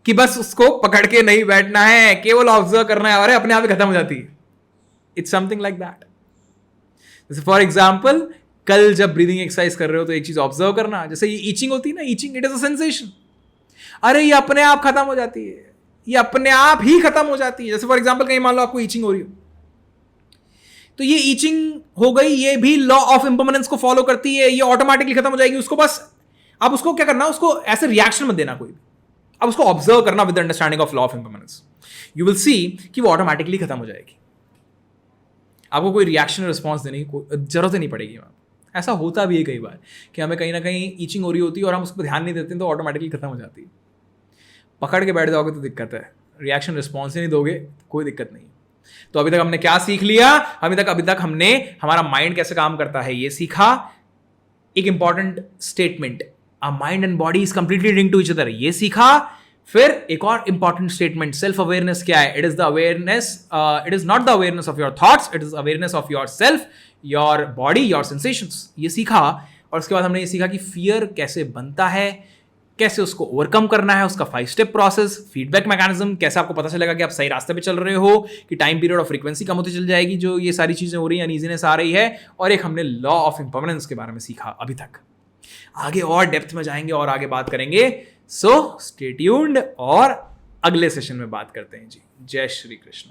कि बस उसको पकड़ के नहीं बैठना है, केवल ऑब्जर्व करना है, और अपने आप ही खत्म हो जाती है। It's something like that. जैसे फॉर एग्जाम्पल, कल जब ब्रीदिंग एक्सरसाइज कर रहे हो तो एक चीज ऑब्जर्व करना, जैसे ये ईचिंग होती है ना, itching it is a sensation. अरे ये अपने आप खत्म हो जाती है, ये अपने आप ही खत्म हो जाती है। जैसे फॉर एग्जाम्पल कहीं मान लो आपको ईचिंग हो रही हो, तो ये ईचिंग हो गई, ये भी लॉ ऑफ इम्पर्मनेंस को फॉलो करती है, ये ऑटोमेटिकली खत्म हो जाएगी। उसको बस अब उसको क्या करना, उसको ऐसे रिएक्शन मत देना कोई भी, अब उसको ऑब्जर्व करना with understanding of law of impermanence. You will see कि वो ऑटोमेटिकली खत्म हो जाएगी, आपको कोई रिएक्शन रिस्पॉन्स देने की जरूरत ही नहीं पड़ेगी वहां। ऐसा होता भी है कई बार कि हमें कहीं ना कहीं ईचिंग हो रही होती है और हम उस पर ध्यान नहीं देते, तो ऑटोमेटिकली खत्म हो जाती है। पकड़ के बैठ जाओगे तो दिक्कत है, रिएक्शन रिस्पॉन्स ही नहीं दोगे कोई दिक्कत नहीं। तो अभी तक हमने क्या सीख लिया, अभी तक हमने हमारा माइंड कैसे काम करता है ये सीखा। एक important statement, our mind and body is completely linked to each other, ये सीखा। फिर एक और इंपॉर्टेंट स्टेटमेंट, सेल्फ अवेयरनेस क्या है? It is the awareness, it is not the awareness of your thoughts, it is awareness of your self, your body, your sensations. ये सीखा। और उसके बाद हमने ये सीखा कि फियर कैसे बनता है, कैसे उसको ओवरकम करना है, उसका 5 स्टेप प्रोसेस, फीडबैक मैकेनिज्म, कैसे आपको पता चलेगा कि आप सही रास्ते पे चल रहे हो, कि टाइम पीरियड और फ्रीक्वेंसी कम होती चल जाएगी जो ये सारी चीजें हो रही हैं, अनईजीनेस आ रही है। और एक हमने लॉ ऑफ इम्पर्मनेंस के बारे में सीखा अभी तक। आगे और डेप्थ में जाएंगे और आगे बात करेंगे। सो स्टे ट्यून्ड और अगले सेशन में बात करते हैं जी। जय श्री कृष्ण।